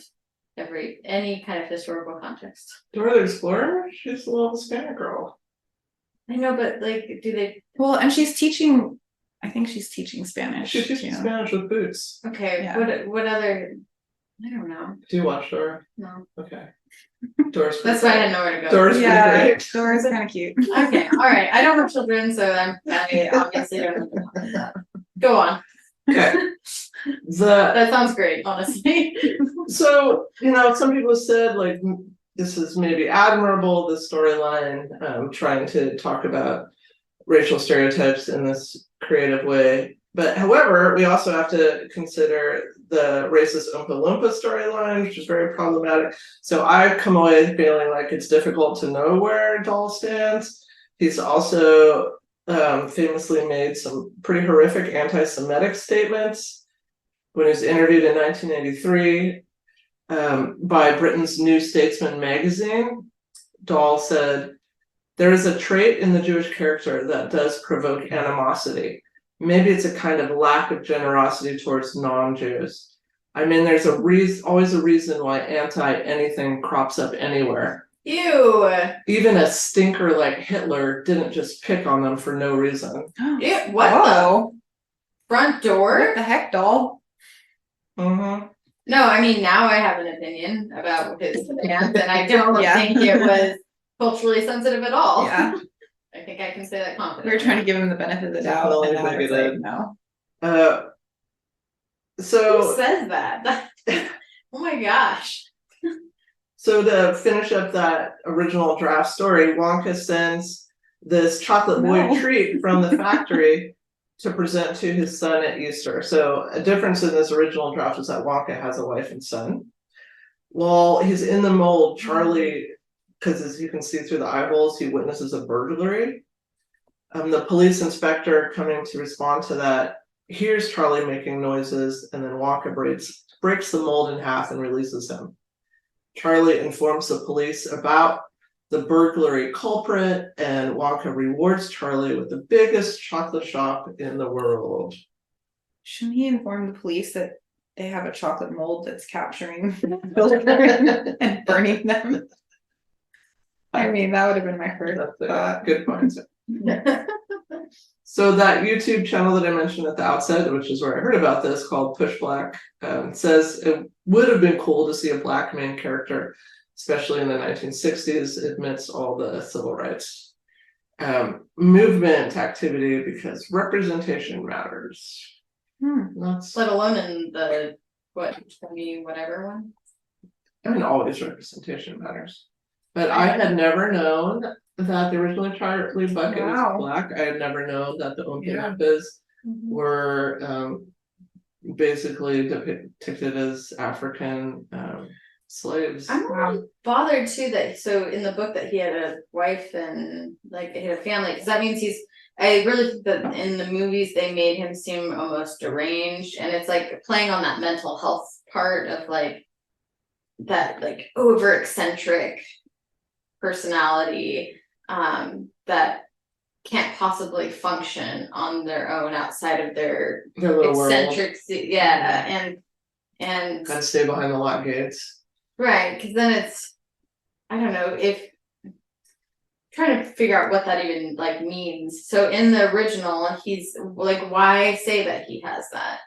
any kind of historical context? Dora the Explorer? She's a little Hispanic girl. I know, but like, do they? Well, and she's teaching. I think she's teaching Spanish. She teaches Spanish with boots. Okay, Yeah. what other? I don't know. Do you watch Dora? No, Okay. Dora's that's why I had nowhere to go. Dora's pretty great. Dora's kind of cute. Okay, all right. I don't have children, so I obviously don't know what to talk about. Go on. Okay. That sounds great, honestly. So, you know, some people said like this is maybe admirable, this storyline, trying to talk about racial stereotypes in this creative way. But however, we also have to consider the racist Oompa Loompa storyline, which is very problematic. So I come away feeling like it's difficult to know where Dahl stands. He's also famously made some pretty horrific anti-Semitic statements when he was interviewed in 1983 by Britain's New Statesman magazine. Dahl said, "There is a trait in the Jewish character that does provoke animosity. Maybe it's a kind of lack of generosity towards non-Jews. I mean, there's always a reason why anti-anything crops up anywhere. Ew. Even a stinker like Hitler didn't just pick on them for no reason." Ew. What the front door? What the heck, Dahl? Mm-hmm. No, I mean, now I have an opinion about his stance, and I don't Yeah. think it was culturally sensitive at all. Yeah, I think I can say that confidently. we were trying to give him the benefit of the doubt, Definitely and now it's bigoted. like, no. Who So says that? Oh my gosh. So to finish up that original draft story, Wonka sends this chocolate boy No. treat from the factory to present to his son at Easter. So a difference in this original draft is that Wonka has a wife and son. While he's in the mold, Charlie, because as you can see through the eye holes, he witnesses a burglary. The police inspector coming to respond to that hears Charlie making noises, and then Wonka breaks the mold in half and releases him. Charlie informs the police about the burglary culprit, and Wonka rewards Charlie with the biggest chocolate shop in the world. Shouldn't he inform the police that they have a chocolate mold that's capturing children and burning them? I mean, that would have been my first That's thought. good point. So that YouTube channel that I mentioned at the outset, which is where I heard about this, called Push Black, says it would have been cool to see a black main character, especially in the 1960s, amidst all the civil rights movement activity, because representation matters. That's, Let alone in the what 20 whatever one. I mean, always representation matters. But I had never known that the original Charlie Bucket was black. I had never known that the Oompa Loompas were basically depicted as African slaves. I'm really bothered too that so in the book that he had a wife and like he had a family, because that means I really think that in the movies they made him seem almost deranged, and it's like playing on that mental health part of like that like over eccentric personality that can't possibly function on their own outside of their little eccentric and gotta stay behind the lock gates. right, because then it's I don't know if trying to figure out what that even like means. So in the original, he's like, why say that he has that?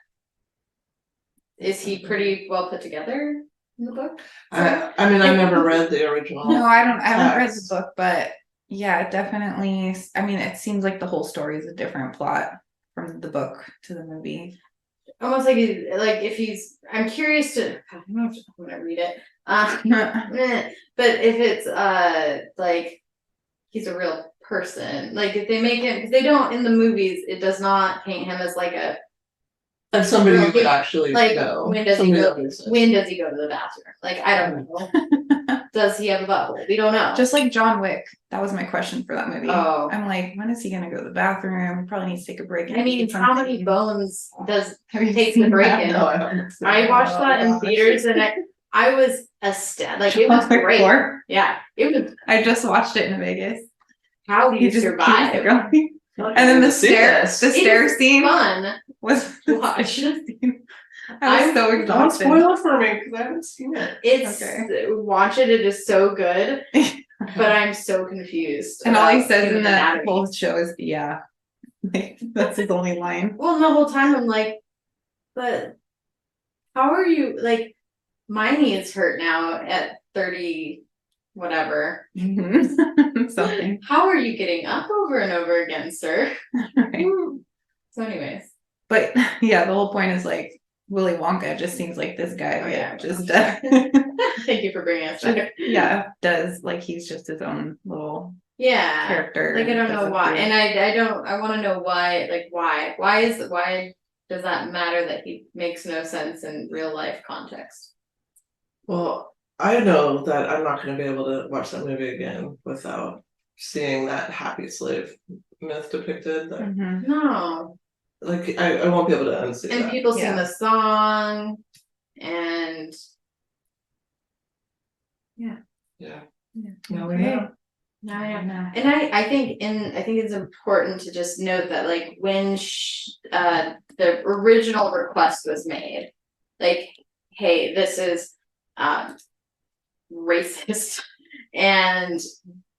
Is he pretty well put together in the book? I mean, I never read the original. No, I haven't read the book, but yeah, definitely. I mean, it seems like the whole story is a different plot from the book to the movie. Almost like if he's. I'm curious to. I don't know if I'm gonna read it. But if it's like he's a real person, like if they make him, because they don't in the movies, it does not paint him as like a. As somebody who could actually like know. when does he go? When does he go to the bathroom? Like I don't know. Does he have a butthole? We don't know. Just like John Wick. That was my question for that movie. Oh. I'm like, when is he gonna go to the bathroom? He probably needs to take a break. I mean, how many bones does take the seen break that? in? No, I haven't seen I that. watched that in theaters and I was ecstatic. Like it was great. Yeah, it was. I just watched it in Vegas. How do you Just survive? keeps going. And then the stair scene Fun. was Watch. I was so Don't exhausted. spoil it for me because I haven't seen it. It's watch it. It is so good, but I'm so confused. And all he says human in that anatomy. whole show is "yeah." Like, that's his only line. Well, the whole time I'm like, but how are you? Like, my knees hurt now at 30, whatever. Something. How are you getting up over and over again, sir? Right. So, anyways. But yeah, the whole point is like Willy Wonka just seems like this guy Oh, yeah. just Thank you for bringing us back. does like he's just his own little Yeah. character. Like I don't know doesn't why, feel- and I want to know why. Like why does that matter that he makes no sense in real life context? Well, I know that I'm not going to be able to watch that movie again without seeing that happy slave myth depicted. That, Mhm. No. like, I won't be able to unsee And that. people sing Yeah. the song, and Yeah. Yeah. Now we Okay. know. now I know. Yeah. And I think it's important to just note that like when the original request was made, like, hey, this is racist, and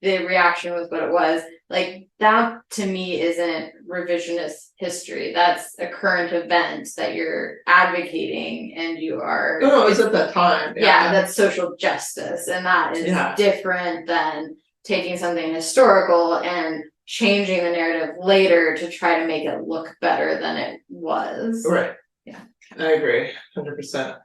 the reaction was what it was. Like that to me isn't revisionist history. That's a current event that you're advocating, and you are. No, it was at that time. Yeah, that's social justice, and that is different than taking something historical and changing the narrative later to try to make it look better than it was. Right. Yeah. I agree, 100%.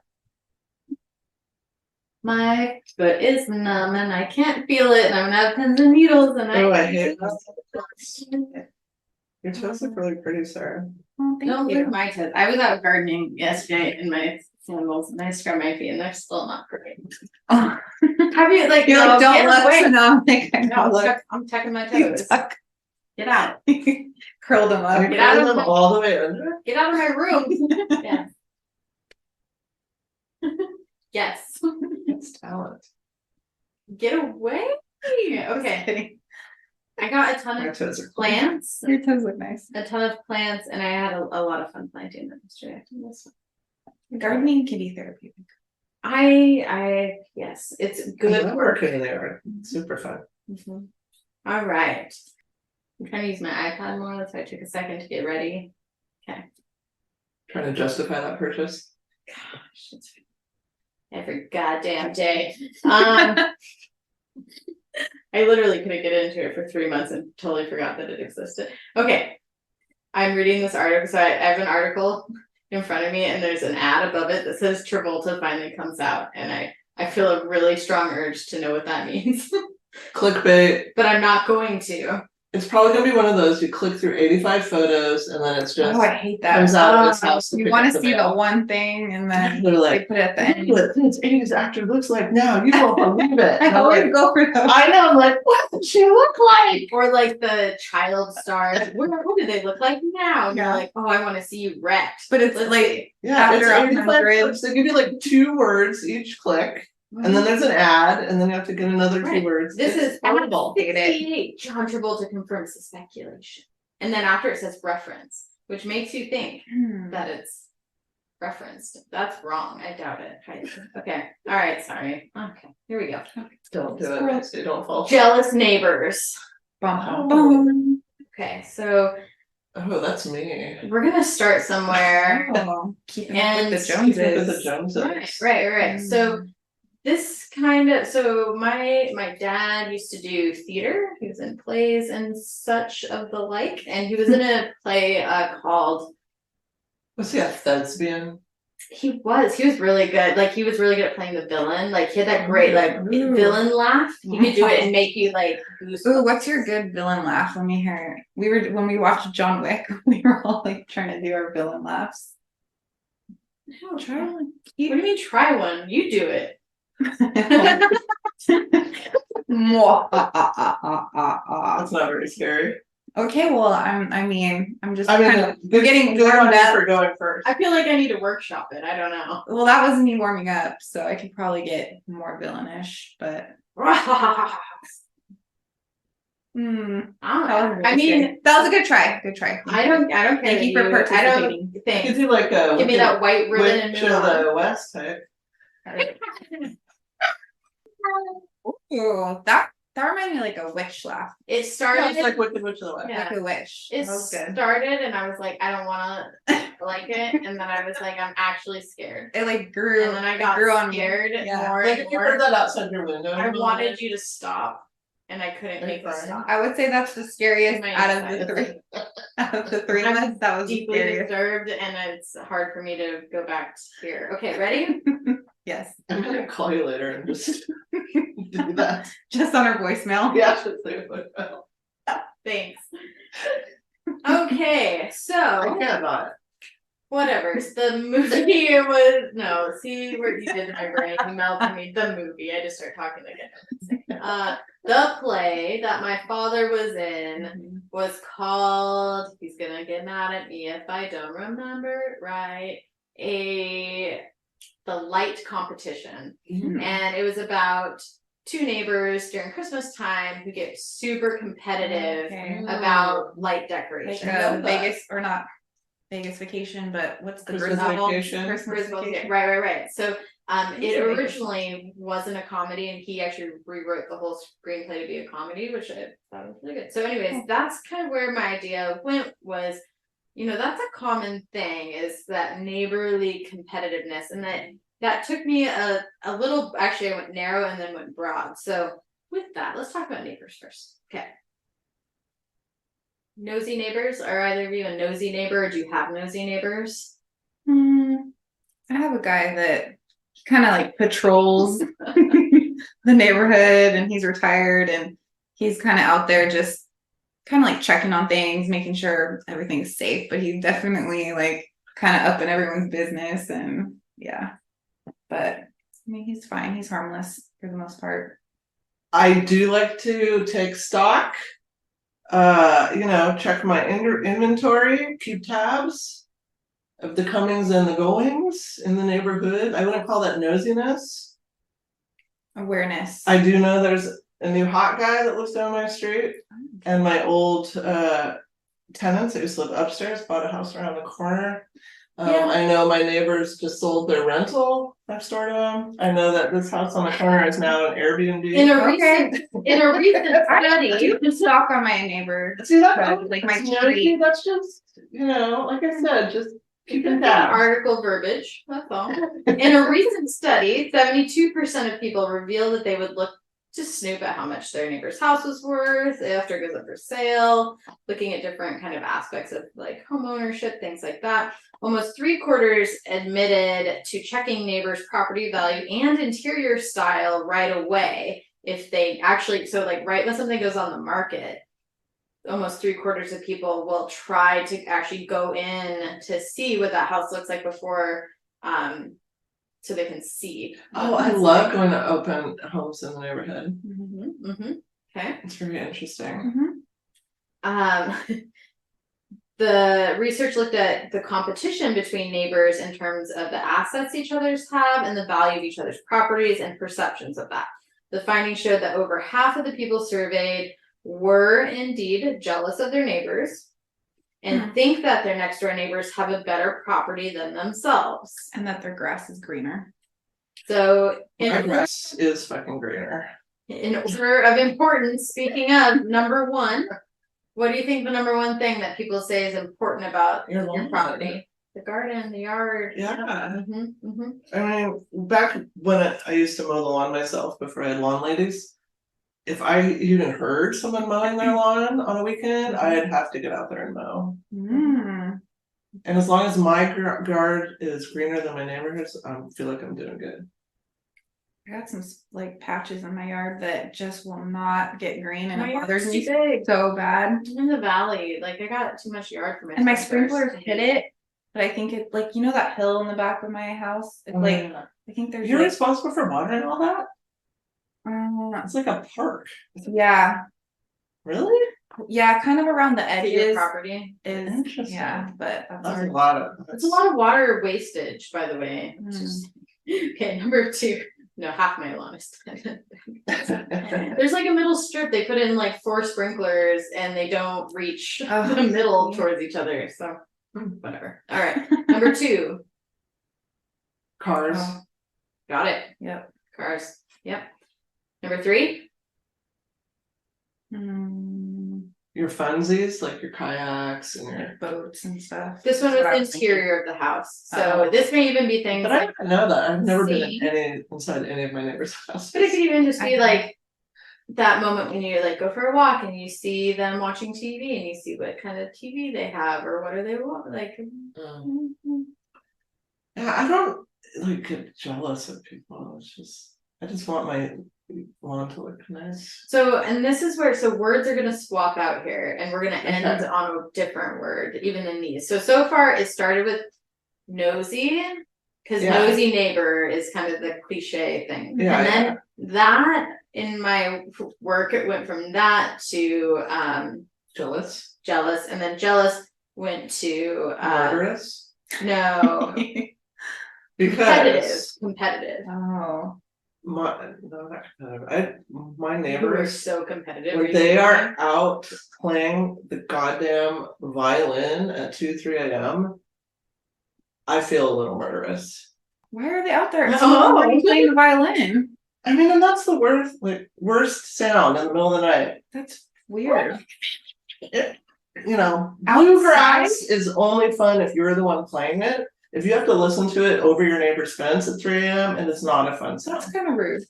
My foot is numb and I can't feel it, and I'm gonna have pins and needles, and I hate that. Your toes look really pretty, Sarah. Oh, thank Don't you. lick my toes. I was out gardening yesterday in my sandals, and I scrubbed my feet, and they're still not great. Oh. Have you like? You're no, like, don't get look. away. So now I'm like, I No, don't look. I'm checking my You toes. tuck. Get out. Curled them up. Get out of them my- all the way under. Get out of my room. Yeah. Yes. It's talent. Get away. Okay. I got a ton My of toes are plants. Your toes look nice. A ton of plants, and I had a lot of fun planting them yesterday. Gardening can be therapeutic. Yes, it's I good love work. working in there. Super fun. Mhm. All right. I'm trying to use my iPad more, that's why I took a second to get ready. Trying to justify that purchase. Gosh, it's every goddamn day. I literally couldn't get into it for 3 months and totally forgot that it existed. Okay. I'm reading this article, so I have an article in front of me and there's an ad above it that says Travolta finally comes out, and I feel a really strong urge to know what that means. Clickbait. But I'm not going to. It's probably gonna be one of those, you click through 85 photos and then it's just Oh, I hate that. comes out of his house. to You pick want up to the see the mail. one thing and then They're they like, put it at the "Look end. what this 80s actor looks like now. You won't believe it." I And I'm always like, go for those. I know, I'm like, what does she look like? Or like the child stars. What do they look like now? And Yeah. you're like, oh, I want to see you wrecked. But it's Let's like see. Yeah, After it's 85 100. clicks. They give you like 2 words each click, and then there's an ad, and then you have to get another 2 Right. words. This It's is horrible. 68. John Travolta confirms the speculation. And then after it says reference, which makes you think that it's referenced. That's wrong. I doubt it. Okay. All right. Sorry. Okay. Here we go. Don't do it. Next day, don't fall. Jealous neighbors. bum, Oh. bum, bum. Okay. So Oh, that's me. we're going to start somewhere. Oh, keeping up And with the Keep up with the Joneses. Joneses. Right. So this so my dad used to do theater. He was in plays and such of the like, and he was in a play called. Was he a thespian? He was really good. Like he was really good at playing the villain. Like he had that great like Ooh. villain laugh. He could do it and make you like goosebumps. Ooh, what's your good villain laugh? Let me hear it. When we watched John Wick, we were all like trying to do our villain laughs. No, Try what one. do you mean try one? You do it. Mwah, ah, ah, ah, ah, ah, ah. That's not very scary. Okay, well, I'm just I mean, kind of good, getting good on warmed you up. for going first. I feel like I need to workshop it. I don't know. Well, that was me warming up, so I could probably get more villainish, but I that wasn't I really mean, scary. That was a good try. Good try. I don't care. Thank that you for I participating. don't You think. could do like a Give me that white ribbon and Witch move of on. the West type. Ooh, that reminded me of like a witch laugh. It Yeah, started. it's like Wicked Witch of the West. Yeah. Like a witch. It That was good. started, and I was like, I don't want to like it, and then I was like, I'm actually scared. It like grew. And then I it got grew on me. scared Yeah. more Like and if you heard more. that outside your window. I wanted you to stop, and I couldn't Are you make you crying? stop. I would say that's the scariest My out of the inside. three. Out of the three of us, that was the Deeply scariest. disturbed, and it's hard for me to go back to here. Okay, ready? Yes. I'm gonna call you later and just do that. Just on our voicemail. Yeah, just say what. Thanks. Okay, I so can't not. whatever. The movie was no. See what you did to my brain. You melted me. The movie. I just start talking again. The play that my father was in was called. He's gonna get mad at me if I don't remember it right. The Light Competition, and it was about 2 neighbors during Christmas time who get super competitive Okay. about light Like decoration. love that. Vegas or not Vegas vacation, but what's the Christmas Griswold? Vacation. Christmas Griswold, vacation. right. So it It's a big originally wasn't a comedy, and he actually rewrote the whole screenplay to be a comedy, which I thought was really good. So anyways, that's kind of where my idea went was, that's a common thing, is that neighborly competitiveness, and that took me a little, actually I went narrow and then went broad. So with that, let's talk about neighbors first. Okay. Nosy neighbors, are either of you a nosy neighbor, or do you have nosy neighbors? I have a guy that kind of like patrols the neighborhood, and he's retired, and he's kind of out there just kind of like checking on things, making sure everything's safe, but he's definitely like kind of up in everyone's business, and yeah. But I mean, he's fine. He's harmless for the most part. I do like to take stock. Check my inventory, keep tabs of the comings and the goings in the neighborhood. I wouldn't call that nosiness. Awareness. I do know there's a new hot guy that lives down my street, and my old tenants that used to live upstairs bought a house around the corner. Yeah. I know my neighbors just sold their rental next door to them. I know that this house on the corner is now an Airbnb. In a Okay. recent study, You can stalk on my neighbor. See that? But, like, my You know, street. that's just, like I said, just keep it some down. article verbiage, that's all. In a recent study, 72% of people reveal that they would look to snoop at how much their neighbor's house was worth after it goes up for sale, looking at different kind of aspects of like home ownership, things like that. Almost 3/4 admitted to checking neighbors' property value and interior style right away if they actually, so like right when something goes on the market, almost 3/4 of people will try to actually go in to see what that house looks like before, so they can see. Oh, I love going to open homes in the neighborhood. Okay. It's very interesting. The research looked at the competition between neighbors in terms of the assets each other's have and the value of each other's properties and perceptions of that. The findings showed that over half of the people surveyed were indeed jealous of their neighbors and think that their next door neighbors have a better property than themselves. And that their grass is greener. So My grass is fucking greener. in order of importance, speaking of number one, what do you think the number one thing that people say is important about Your your lawn. property? The garden, the yard. Yeah. Mm-hmm. I mean, back when I used to mow the lawn myself before I had lawn ladies, if I even heard someone mowing their lawn on a weekend, I'd have to get out there and mow. And as long as my yard is greener than my neighborhood's, I feel like I'm doing good. I got some like patches in my yard that just will not get green, and My it yard's bothers me too big. so bad. I'm in the valley, like I got too much yard for my And my sprinklers hit it, but I think it, like, you know that hill in the back of my house? It's like, Yeah. I think there's You're like, responsible for watering all that? It's like a park. yeah, Really? yeah, kind of around the to your edges property. is, Interesting. yeah, but That's that's a hard. lot of. It's a lot of water wastage, by the way. Okay, number two. No, half my lawn is done. There's like a middle strip. They put in like 4 sprinklers and they don't reach Oh, the middle yeah. towards each other. So whatever. All right. Number 2. Cars. Oh, Got it. yep. Cars. Yep. Number 3. Your funsies, like your kayaks and your. Like boats and stuff. This one That's was what I was thinking. interior of the house. So this may even be things But I like, didn't know that. I've never been See? inside any of my neighbors' houses. but it could even just be I- like that moment when you like go for a walk and you see them watching TV and you see what kind of TV they have or what are they like. Yeah, I don't like get jealous of people. It's just I just want my lawn to look nice. So, and this is where, so words are gonna swap out here and we're gonna end Okay. on a different word, even in these. So far it started with nosy, cause Yeah. nosy neighbor is kind of the cliche thing. Yeah, And then that, in my work, it went from that to, Jealous. jealous, and then jealous went to, Murderous. no, Because competitive. Oh. my You were neighbors so competitive. when they are out playing the goddamn violin at 2-3 a.m. I feel a little murderous. Why are they out there? It's Oh. so playing the violin. I mean, and that's the worst sound in the middle of the night. That's weird. Bluegrass is only fun if you're the one playing it. If you have to listen to it over your neighbor's fence at 3 a.m. and it's not a fun sound. That's kind of rude.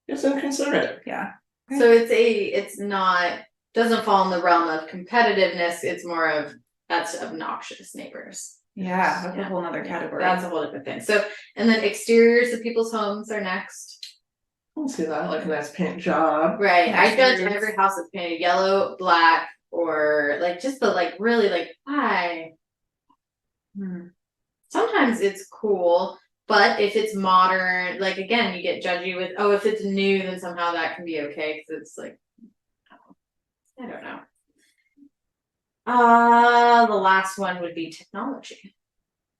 It's inconsiderate. Yeah. So it's not, doesn't fall in the realm of competitiveness, it's more of, that's obnoxious neighbors. Yeah, that's Yeah. a whole nother category. That's a whole different thing. So, and then exteriors of people's homes are next. I can see that, like a nice paint job. Right, I judge Exteriors. every house that's painted yellow, black, or like just the like really like why. Sometimes it's cool, but if it's modern, like again, you get judgy with, oh, if it's new, then somehow that can be okay because it's like, I don't know. The last one would be technology.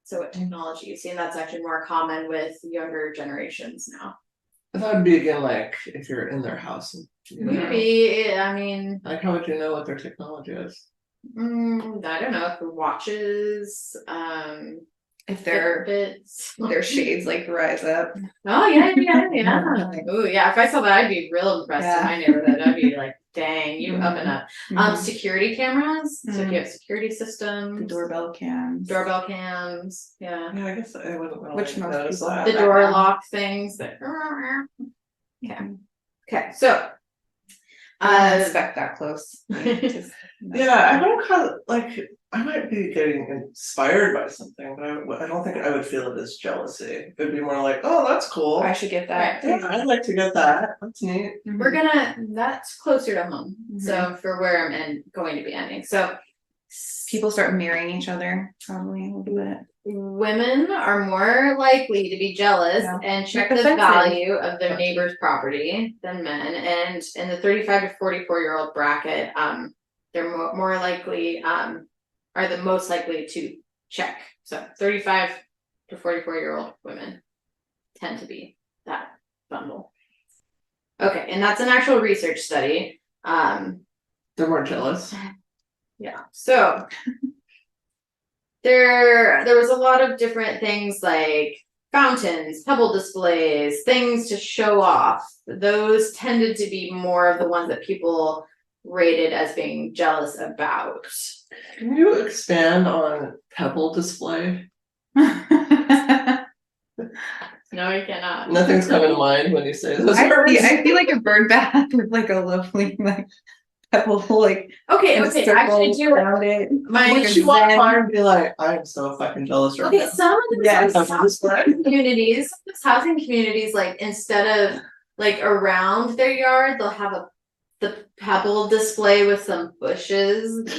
So what technology you see, and that's actually more common with younger generations now. That would be again like if you're in their house. Maybe, I mean, Like, how would you know what their technology is? I don't know, if watches, I if their Fitbits. shades like rise up. Oh yeah. Oh yeah. If I saw that, I'd be real impressed in my neighborhood. I'd be like, dang, you up and up. Mhm. Security cameras. So if Mhm. you have security The systems, doorbell cams. doorbell cams, yeah. Yeah, I guess I wouldn't really Which most notice people that. have. The door now. lock things that. Okay. Mhm. Okay. So. I don't inspect that close. Yeah, I don't kind of like. I might be getting inspired by something, but I don't think I would feel it as jealousy. It'd be more like, oh, that's cool. I should get that. Yeah, I'd like to get that. That's neat. We're that's closer to home. So for where I'm going to be ending. So People start mirroring each other probably a little bit. women are more likely to be jealous Yeah. and check Like the defensive. value of their neighbor's property than men. And in the 35 to 44-year-old bracket, they're more likely, are the most likely to check. So 35 to 44-year-old women tend to be that bundle. Okay, and that's an actual research study. They're more jealous. Yeah. So there was a lot of different things like fountains, pebble displays, things to show off. Those tended to be more of the ones that people rated as being jealous about. Can you expand on pebble display? No, you cannot. Nothing's coming to mind when you say those words. I feel like a bird bath with like a lovely like pebble like Okay, actually do around it. my Would you walk by and be like, I am so fucking jealous right okay, now. some of the Yes. housing communities, like instead of like around their yard, they'll have the pebble display with some bushes.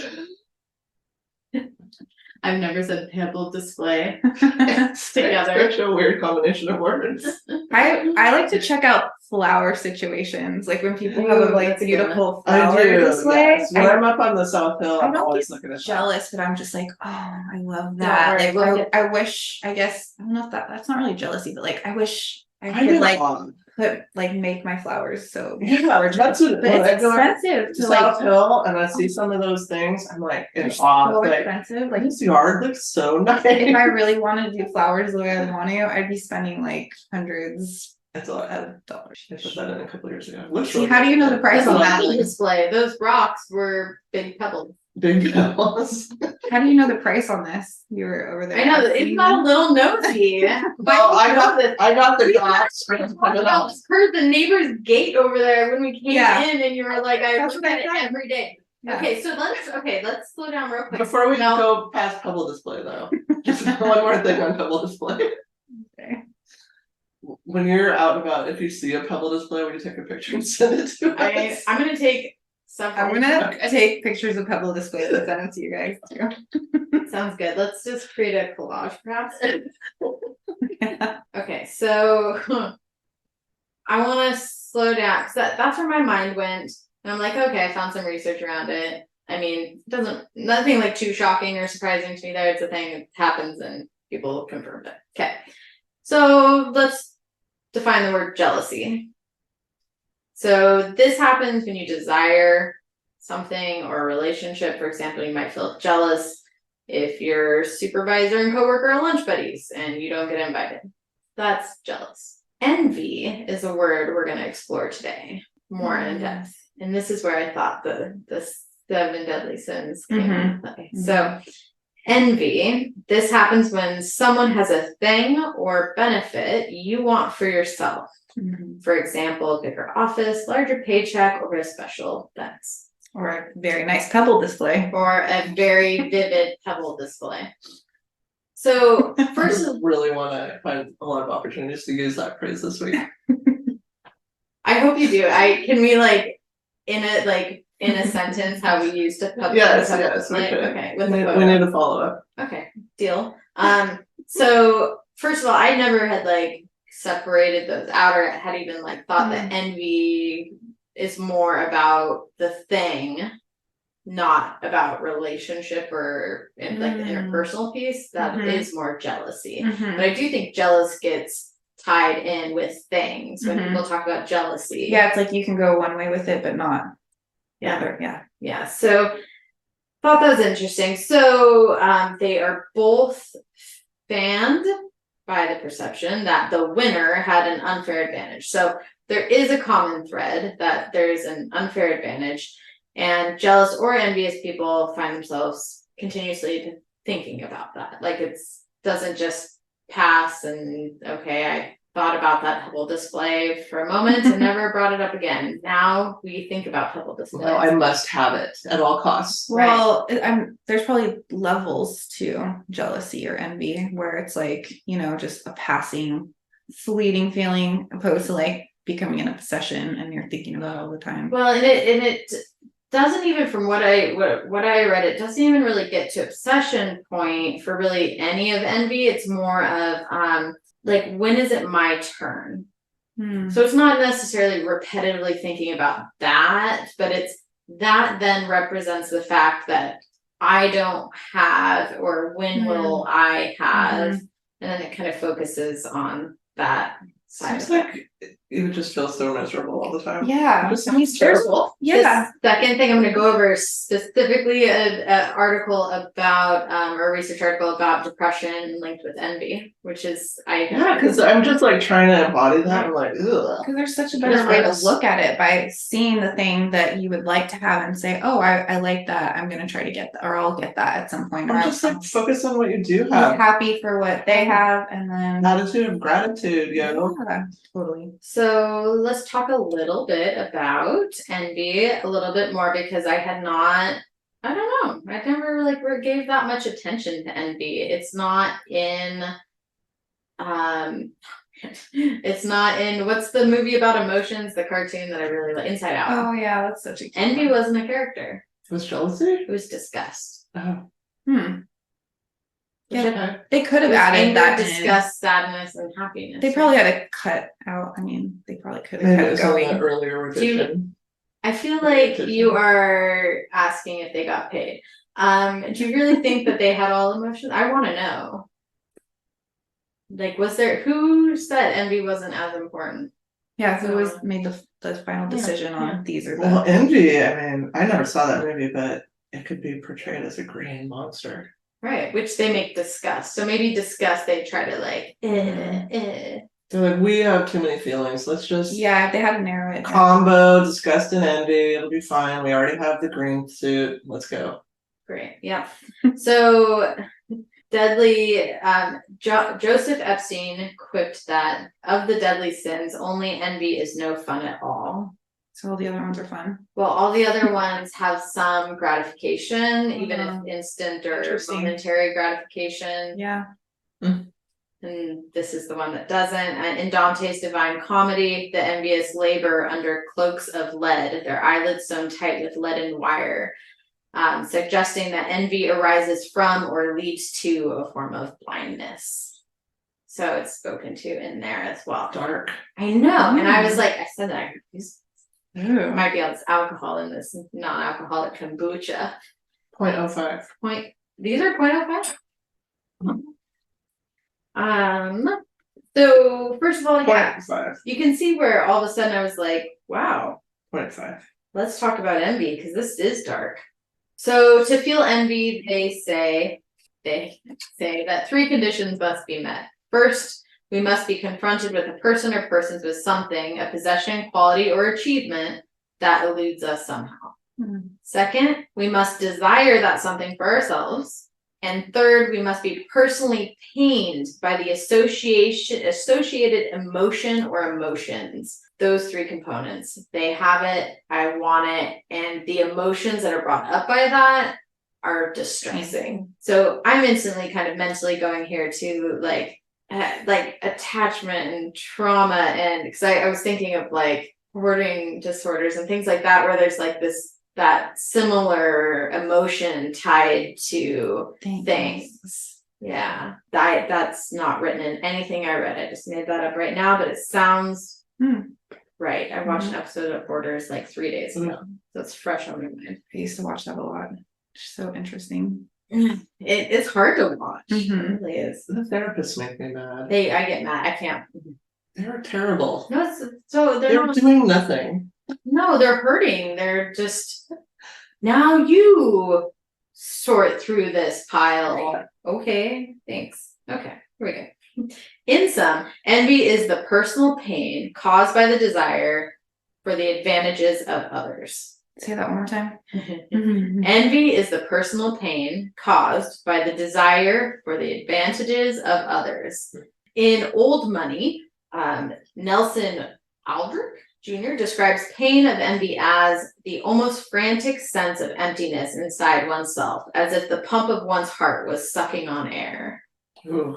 I've never said pebble display together. Such a weird combination of words. I like to check out flower situations, like when people have a Ooh, like that's a good beautiful I flower do. display. Yes. When I'm up on the South Hill, I I'm don't always get looking at that. jealous, but I'm just like, oh, I love that. worry, Like we'll get I wish, I guess I don't know if that's not really jealousy, but like I wish I I could do like that. make my flowers so Yeah, that's what. but when I it's go expensive to to South like Hill and I see some of those things, I'm like in they're awe. so Like, expensive. Like this yard looks so nice. if I really wanted to do flowers the way I want to, I'd be spending like hundreds It's a lot. of dollars. I put that in a couple years ago. Looks See, really how do you know the good. price That's on a that? pebble display. Those rocks were big pebbles. Big pebbles. How do you know the price on this? You were over there. I know it's asking not a them? little nosy. Well, I got the the dots. heard the neighbor's gate over there when we came Yeah. in, and you were like, I That's look what at I it thought. every day. Yeah. Okay, so let's slow down real quick. Before we No. go past pebble display, though, just one more thing on pebble display. Okay. When you're out and about, if you see a pebble display, will you take a picture and send it to us? I'm gonna take several. I'm gonna take pictures of pebble displays and send them to you guys too. Sounds good. Let's just create a collage, perhaps. Yeah. Okay, so I want to slow down because that's where my mind went, and I'm like, okay, I found some research around it. I mean, nothing like too shocking or surprising to me there. It's a thing that happens, and people confirmed it. Okay, so let's define the word jealousy. So this happens when you desire something or a relationship. For example, you might feel jealous if your supervisor and coworker are lunch buddies and you don't get invited. That's jealous. Envy is a word we're going to explore today more in depth. And this is where I thought the 7 deadly sins came into play. So envy, this happens when someone has a thing or benefit you want for yourself. For example, a bigger office, larger paycheck, or a special thanks. Or a very nice pebble display. Or a very vivid pebble display. So first, I really want to find a lot of opportunities to use that phrase this week. I hope you do. Can we like in a sentence how we used to pebble Yes, display? we could. Okay, with we a need, photo. we need to follow up. Okay, deal. So first of all, I never had like separated those out or had even like thought that envy is more about the thing, not about relationship or like the interpersonal piece. That is more jealousy. But I do think jealous gets tied in with things when people talk about jealousy. Yeah, it's like you can go one way with it, but not the Yeah. other. Yeah. So thought that was interesting. So they are both fanned by the perception that the winner had an unfair advantage. So there is a common thread that there's an unfair advantage, and jealous or envious people find themselves continuously thinking about that. Like it's doesn't just pass and okay, I thought about that Hubble display for a moment and never brought it up again. Now we think about Hubble displays. Well, I must have it at all costs. Well, there's probably levels to jealousy or envy where it's like, just a passing, fleeting feeling opposed to like becoming an obsession and you're thinking about it all the time. Well, and it doesn't even, from what I read, it doesn't even really get to obsession point for really any of envy. It's more of like, when is it my turn? So it's not necessarily repetitively thinking about that, but it's that then represents the fact that I don't have, or when will I have, and then it kind of focuses on that side. Seems like you would just feel so miserable all the time. Yeah, Just I mean, Terrible. Yeah. The second thing I'm going to go over is specifically an article about, or a research article about depression linked with envy, which is Yeah, because I'm just like trying to embody that. I'm like, ugh. Because there's such a better way to look at it by seeing the thing that you would like to have and say, oh, I like that. I'm going to try to get that, or I'll get that at some point. Or I'm just like focus on what you do be have. happy for what they have, and then Attitude of gratitude, yeah, totally. So let's talk a little bit about envy a little bit more, because I don't know, I never like gave that much attention to envy. It's not in it's not in, what's the movie about emotions, the cartoon that I really like, Inside Out. Oh yeah, that's such a cute Envy one. wasn't a character. It was jealousy? It was disgust. Oh. Yeah, they could have It was added anger, that in. disgust, sadness, and happiness. They probably had to cut out. I mean, they probably could have Maybe it kept was on the going. earlier edition. I feel like you are asking if they got paid. Do you really think that they had all emotions? I want to know. Like, who said envy wasn't as important? Yeah, who was made the final decision on these or Well, that? envy, I mean, I never saw that movie, but it could be portrayed as a green monster. Right, which they make disgust. So maybe disgust, they try to like, They're like, we have too many feelings. Let's just Yeah, they had to narrow it down. combo disgust and envy. It'll be fine. We already have the green suit. Let's go. Great, yeah. So deadly, Joseph Epstein quipped that of the deadly sins, only envy is no fun at all. So all the other ones are fun. Well, all the other ones have some gratification, even if instant or Interesting. momentary gratification. Yeah. And this is the one that doesn't. In Dante's Divine Comedy, the envious labor under cloaks of lead, their eyelids sewn tight with leaden wire, suggesting that envy arises from or leads to a form of blindness. So it's spoken to in there as well. Dark. I know, and I was like, I said that Ooh. might be all this alcohol in this non-alcoholic kombucha. 0.05. These are 0.05. So first of all, yeah, 0.5. you can see where all of a sudden I was like, wow, 0.5. let's talk about envy, because this is dark. So to feel envy, they say that 3 conditions must be met. First, we must be confronted with a person or persons with something, a possession, quality, or achievement that eludes us somehow. Second, we must desire that something for ourselves. And third, we must be personally pained by the associated emotion or emotions. Those 3 components. They have it, I want it, and the emotions that are brought up by that are distressing. So I'm instantly kind of mentally going here to like attachment and trauma, and because I was thinking of like hoarding disorders and things like that, where there's like that similar emotion tied to things. Yeah, that's not written in anything I read. I just made that up right now, but it sounds right. I watched an episode of Hoarders like 3 days ago, so it's fresh on my mind. I used to watch that a lot. It's so interesting. It's hard to watch. It really is. The therapists make me mad. I get mad. I can't. They're terrible. No, so They're not doing nothing. No, they're hurting. They're just, now you sort through this pile. Okay, thanks. Okay, here we go. In sum, envy is the personal pain caused by the desire for the advantages of others. Say that one more time. Envy is the personal pain caused by the desire for the advantages of others. In Old Money, Nelson Aldrich Jr. describes pain of envy as the almost frantic sense of emptiness inside oneself, as if the pump of one's heart was sucking on air. Ooh.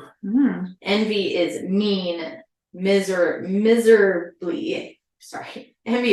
Envy is envy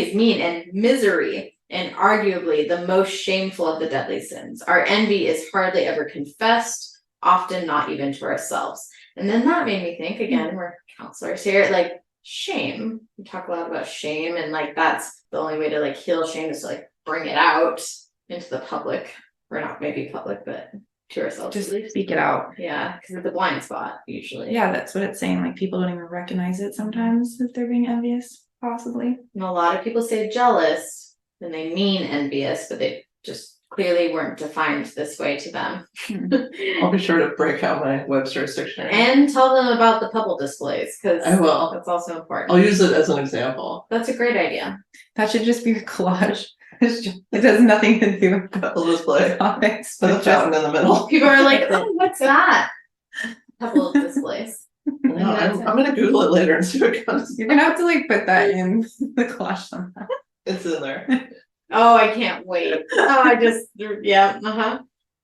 is mean and misery, and arguably the most shameful of the deadly sins. Our envy is hardly ever confessed, often not even to ourselves. And then that made me think, again, we're counselors here, like shame. We talk a lot about shame, and like that's the only way to like heal shame is to like bring it out into the public, or not maybe public, but to ourselves. Just speak it out. Yeah, because it's a blind spot usually. Yeah, that's what it's saying. Like people don't even recognize it sometimes if they're being envious, possibly. And a lot of people say jealous when they mean envious, but they just clearly weren't defined this way to them. I'll be sure to break out my Webster's dictionary. And tell them about the puzzle displays, because I will. that's also important. I'll use it as an example. That's a great idea. That should just be a collage. It has nothing to do with the Puzzle display. topics. Put a but fountain in the middle. People are like, oh, what's that? Puzzle displays. No, I'm gonna Google it later and see what comes. You're gonna have to like put that in the collage somehow. It's in there. Oh, I can't wait. Yeah.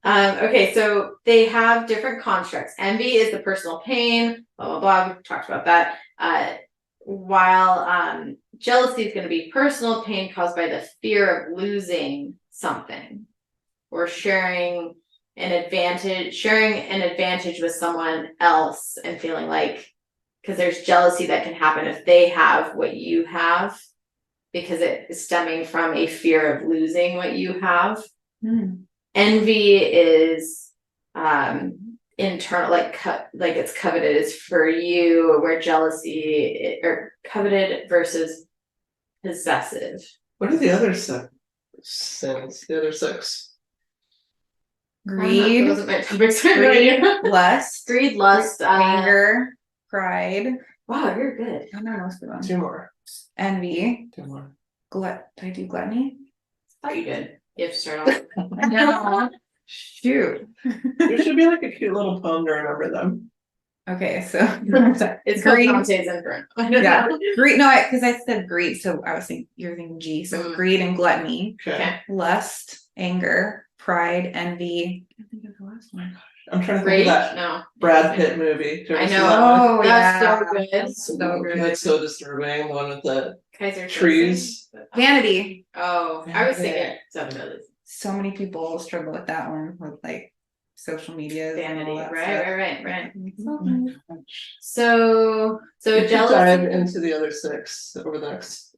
Okay, so they have different constructs. Envy is the personal pain, blah, blah, blah. We've talked about that. While jealousy is going to be personal pain caused by the fear of losing something, or sharing an advantage with someone else and feeling like, because there's jealousy that can happen if they have what you have, because it is stemming from a fear of losing what you have. Envy is internal, like it's coveted is for you, where jealousy or coveted versus possessive. What are the other sins? The other six? Greed, Those are my topics. Greed, lust, lust, anger, pride. Wow, you're good. I don't know most of them. Two more. Envy. Two more. Did I do gluttony? Thought you did. You have to start off. No. Shoot. There should be like a cute little poem to remember them. Okay, so It's called greed. Dante's Inferno. Yeah, greed. No, because I said greed, so I was thinking you're thinking G. So greed and gluttony, Okay. lust, anger, pride, envy. I think of the last one. I'm trying to think Rage? of that No. Brad Pitt movie. Did you ever I see know. that one? Oh, That's yeah. so good. So good. That's so disturbing. The one with the Kaiser trees. Vanity. Oh, I was Vanity. thinking Seven Deadly So many people struggle with that one with like social media. Vanity. And all that Right. stuff. So We could jealousy. dive into the other six over the next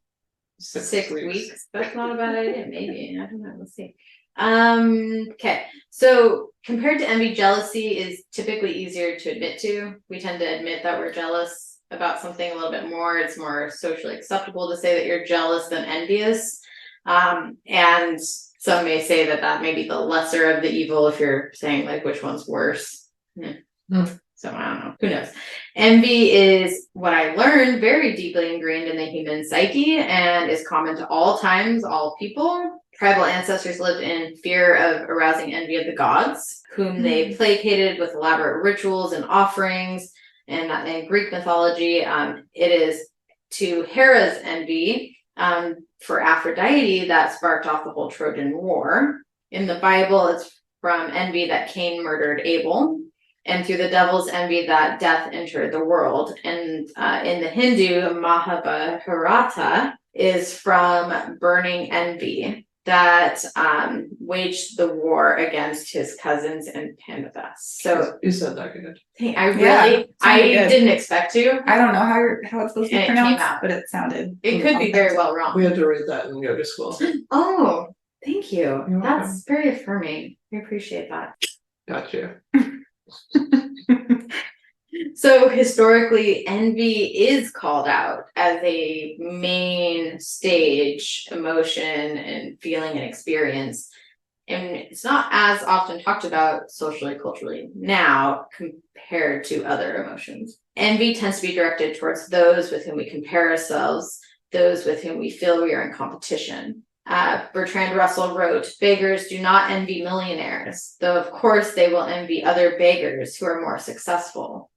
6 weeks. That's not a bad idea. Maybe, I don't know. Let's see. Okay. So compared to envy, jealousy is typically easier to admit to. We tend to admit that we're jealous about something a little bit more. It's more socially acceptable to say that you're jealous than envious. And some may say that that may be the lesser of the evil if you're saying like which one's worse. So I don't know. Who knows? Envy is what I learned very deeply ingrained in the human psyche and is common to all times, all people. Tribal ancestors lived in fear of arousing envy of the gods, whom they placated with elaborate rituals and offerings. And in Greek mythology, it is to Hera's envy for Aphrodite that sparked off the whole Trojan War. In the Bible, it's from envy that Cain murdered Abel, and through the devil's envy that death entered the world. And in the Hindu, Mahabharata is from burning envy that waged the war against his cousins and Pandavas. So You said that good. I good. didn't expect to. I don't know how it's supposed to And be it came pronounced, out. but it sounded. It could be very well wrong. We had to read that in yoga school. Oh, thank you. You're That's very affirming. I appreciate that. Got you. So historically, envy is called out as a main stage emotion and feeling and experience. and it's not as often talked about socially, culturally now compared to other emotions. Envy tends to be directed towards those with whom we compare ourselves, those with whom we feel we are in competition. Bertrand Russell wrote, "Beggars do not envy millionaires, though of course they will envy other beggars who are more successful."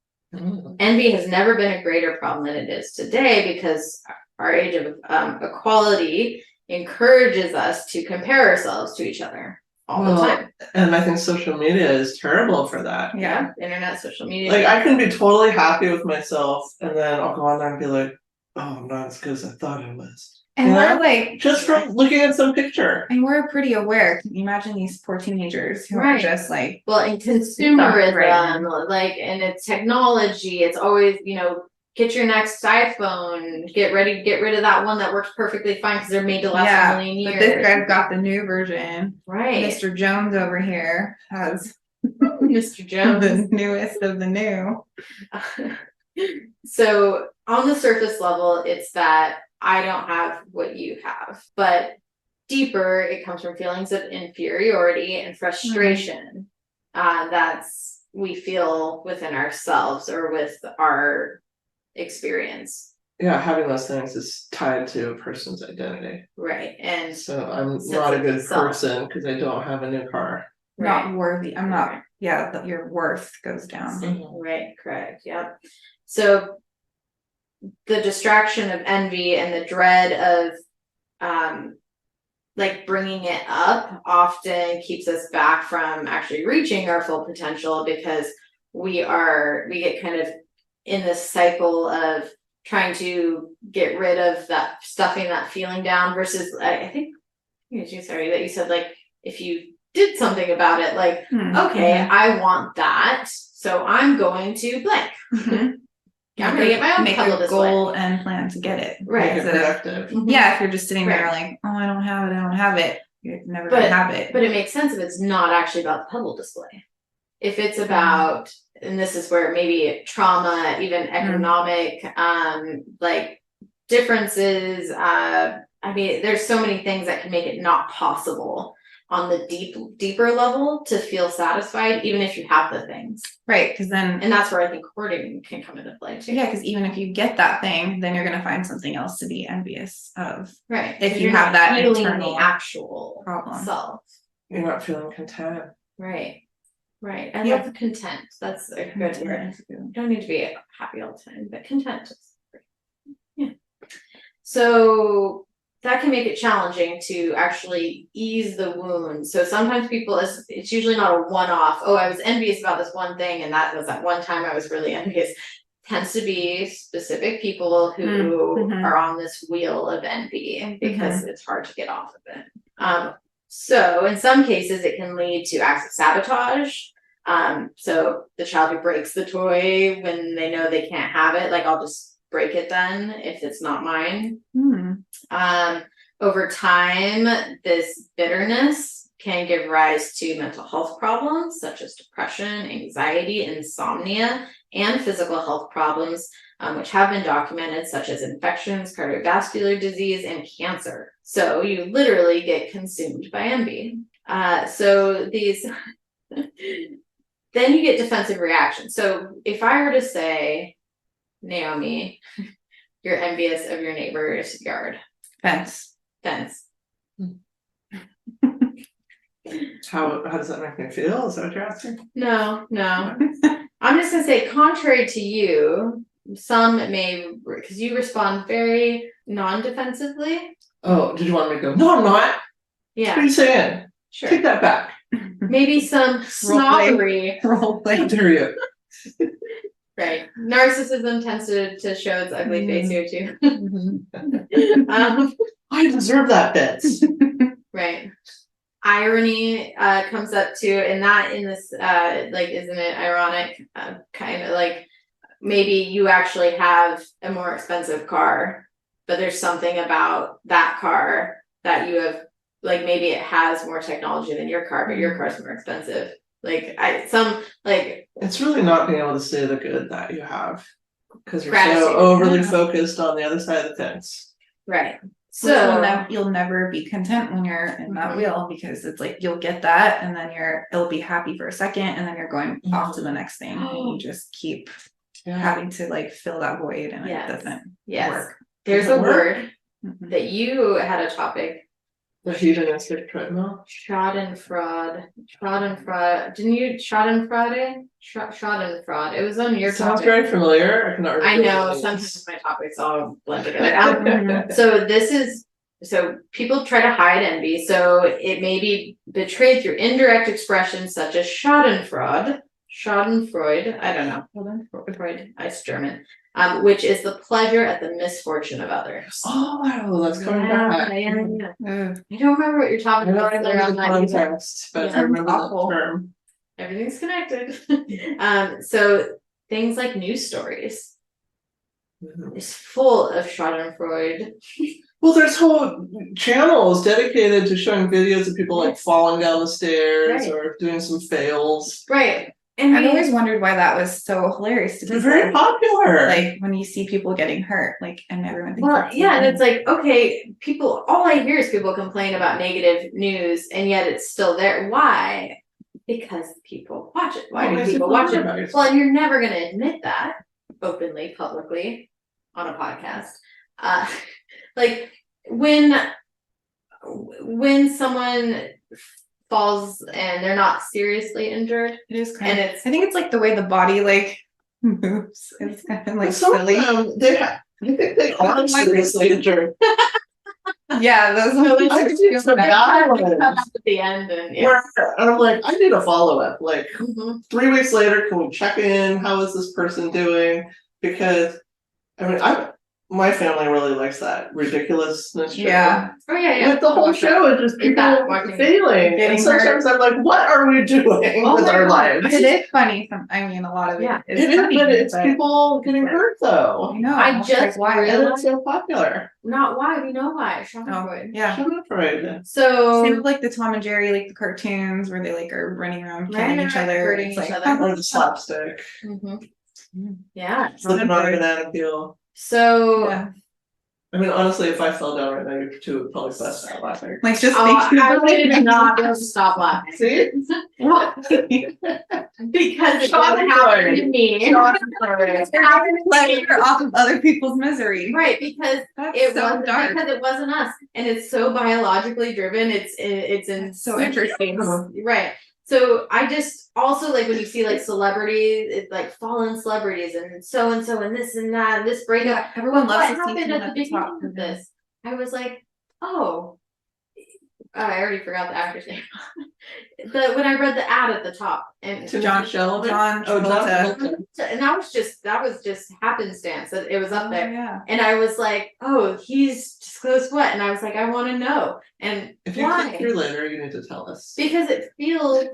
Envy has never been a greater problem than it is today because our age of equality encourages us to compare ourselves to each other all the time. And I think social media is terrible for that. Yeah, internet, social media. Like I can be totally happy with myself, and then I'll go on there and be like, "Oh, I'm not as good as I thought I was." And You we're know? like, Just from looking at some picture. and we're pretty aware. Can you imagine these poor teenagers who are just like, well, in consumerism, Right. like, and it's technology, it's always, you know, get your next iPhone, get ready to get rid of that one that works perfectly fine because they're made to last a million years. but this guy's got the new version. Right. Mr. Jones over here has Mr. Jones. the newest of the new. So on the surface level, it's that I don't have what you have, but deeper, it comes from feelings of inferiority and frustration that's we feel within ourselves or with our experience. Yeah, having those things is tied to a person's identity. Right. And So I'm sense not a of good self. person because I don't have a new car. Not worthy. I'm not, your worth goes down. Right, correct. Yep. So the distraction of envy and the dread of like bringing it up often keeps us back from actually reaching our full potential because we get kind of in this cycle of trying to get rid of that, stuffing that feeling down versus I think you said like if you did something about it, like okay, I want that, so I'm going to blank. I'm gonna get my own puzzle display. Goal and plan to get it. Right. Make it productive. Yeah, if you're just sitting there like, oh, I don't have it, you're never gonna have it. But it makes sense if it's not actually about the puzzle display. If it's about, and this is where maybe trauma, even economic, like differences. I mean, there's so many things that can make it not possible on the deeper level to feel satisfied, even if you have the things. Right, because then, and that's where I think hoarding can come into play too. Yeah, because even if you get that thing, then you're gonna find something else to be envious of. Right. If you have that internal the actual problem. self. You're not feeling content. Right. Right. I love content. That's a good word. You don't need to be happy all the time, but content is great. Yeah. So that can make it challenging to actually ease the wound. So sometimes people, it's usually not a one-off. Oh, I was envious about this one thing, and that was that one time I was really envious. Tends to be specific people who are on this wheel of envy because it's hard to get off of it. So in some cases, it can lead to acts of sabotage. So the child who breaks the toy when they know they can't have it, like I'll just break it then if it's not mine. Over time, this bitterness can give rise to mental health problems such as depression, anxiety, insomnia, and physical health problems, which have been documented, such as infections, cardiovascular disease, and cancer. So you literally get consumed by envy. So these, then you get defensive reactions. So if I were to say, Naomi, you're envious of your neighbor's yard. Fence. How does that make me feel? Is that what you're asking? No. I'm just gonna say, contrary to you, some may, because you respond very non-defensively. Oh, did you want me to go? No, I'm not. Yeah. What are you saying? Sure. Take that back. Maybe some snobbery. Role play. How dare you? Right. Narcissism tends to show its ugly face here too. I deserve that bit. Right. Irony comes up too, and that in this like, isn't it ironic? Kind of like maybe you actually have a more expensive car, but there's something about that car that you have, like maybe it has more technology than your car, but your car's more expensive. Like it's really not being able to say the good that you have because you're gratitude. so overly focused on the other side of the fence. Right. So you'll never be content when you're in that wheel, because it's like you'll get that and then it'll be happy for a second and then you're going off to the next thing and you just keep having to like fill that void and it doesn't work. There's a word Mhm. that you had a topic. The hedonistic treadmill. Schadenfreude. Didn't you Schadenfreude? Schadenfreude. It was on your Sounds topic. very familiar. I cannot I remember. know what it sometimes my topics all blend together. Mhm. So people try to hide envy, so it may be betrayed through indirect expressions such as Schadenfreude, I don't know, Schadenfreude, it's German, which is the pleasure at the misfortune of others. Oh, that's coming back. Ugh. I don't remember what you're I talking don't about. remember the context, but Yeah. I remember Awful. the term. Everything's connected. So things like news stories is full of Schadenfreude. Well, there's whole channels dedicated to showing videos of people like falling down the stairs or doing some fails. Right. And I've always wondered why that was so hilarious to It's very people. popular. Like when you see people getting hurt, like, and everyone thinks well, that's yeah, and funny. it's like, okay, all I hear is people complain about negative news, and yet it's still there. Why? Because people watch it. Why do people watch it? Well, and you're never going to admit that openly, publicly, on a podcast. Like when someone falls and they're not seriously injured, It is and I think it's like the way the body like moves. It's kind of like some silly. of them, I think they are seriously injured. Yeah, those I could do some bad ones. at the end, and Where I'm like, I need a follow-up. Like Mhm. 3 weeks later, can we check in? How is this person doing? Because I mean, my family really likes that ridiculousness show. Yeah. Oh yeah. Like the whole show is just people failing. And sometimes I'm like, what are we doing with our lives? It is funny. I mean, a lot of it is It is, funny, but it's people getting hurt though. I know. I It's just like, why? And it's so popular. Not why, we know why. Schadenfreude. Yeah. Schadenfreude. So Same with like the Tom and Jerry, like the cartoons where they like are running around killing each other. hurting It's each like, other. Or the slapstick. Mhm. Yeah. Slipping on a banana peel. So yeah. I mean, honestly, if I fell down right now, you two would probably bust out laughing. Like just I would not be able to stop laughing. See? Because it doesn't happen to me. pleasure off of other people's misery. Right, because That's it so wasn't dark. because it wasn't us, and it's so biologically driven. It's So interesting. Right. So I just also like when you see like celebrities, it's like fallen celebrities and so and this and that, and this breakup. Yeah, everyone loves What to see happened someone at the beginning of this? I was like, oh, I already forgot the actor's name. When I read the ad at the top, and John Sheldon. John Travolta. and that was just happenstance that it was up there. Yeah. And I was like, oh, he's disclosed what? And I was like, I want to know. And If you why? click through later, you need to tell us. Because it feels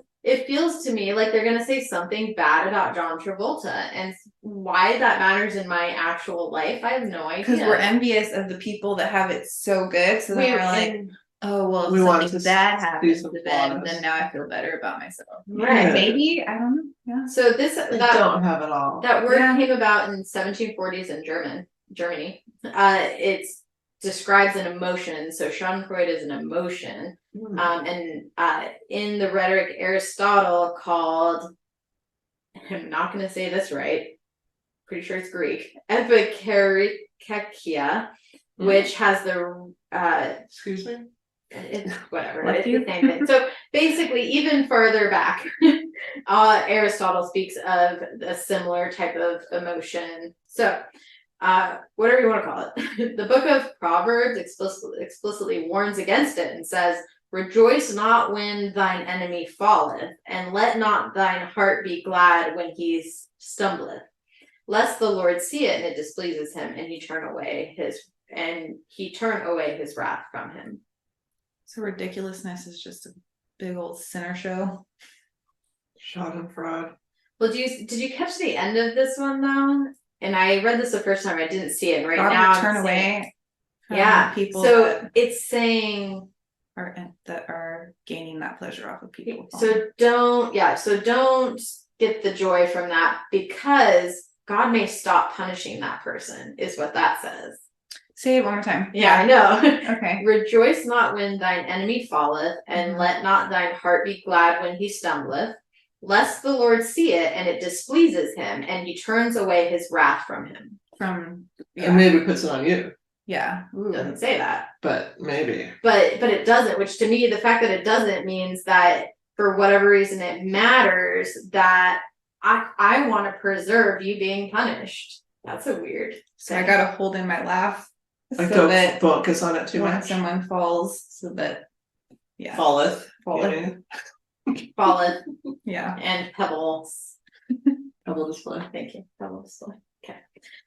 to me like they're gonna say something bad about John Travolta, and why that matters in my actual life, I have no idea. Because we're envious of the people that have it so good. So then we're like, oh well, We if want something to bad see happens some to them, flaws. then now I feel better about myself. Right. Maybe, I don't know. Yeah. So They don't have it all. that word Yeah. came about in 1740s in Germany. It describes an emotion. So Schadenfreude is an emotion. And in the rhetoric, Aristotle called, I'm not going to say this right, pretty sure it's Greek, epikerekia, which has the Excuse me? it's whatever, What it's do you- the same thing. So basically, even further back, Aristotle speaks of a similar type of emotion. So whatever you want to call it, the book of Proverbs explicitly warns against it and says, rejoice not when thine enemy falleth, and let not thine heart be glad when he stumbleth, lest the Lord see it and it displeases him, and he turn away his wrath from him. So ridiculousness is just a big old sinner show. Schadenfreude. Well, did you catch the end of this one though? And I read this the first time, I didn't see it. Right God now, will turn away. From yeah. people So it's saying that are gaining that pleasure off of people. So don't get the joy from that, because God may stop punishing that person, is what that says. Say it one more time. Yeah, I know. Okay. Rejoice not when thine enemy falleth, and let not thine heart be glad when he stumbleth, lest the Lord see it, and it displeases him, and he turns away his wrath from him. From And maybe puts it on you, yeah. It doesn't say that. but maybe. But it doesn't, which to me, the fact that it doesn't means that for whatever reason it matters that I want to preserve you being punished. That's a weird So I thing. gotta hold in my laugh Like, so don't that focus on it too when much. someone falls, so that Falleth. Falleth. you mean? Falleth yeah. and pebbles. Pebble display. Thank you. Pebble display. Okay.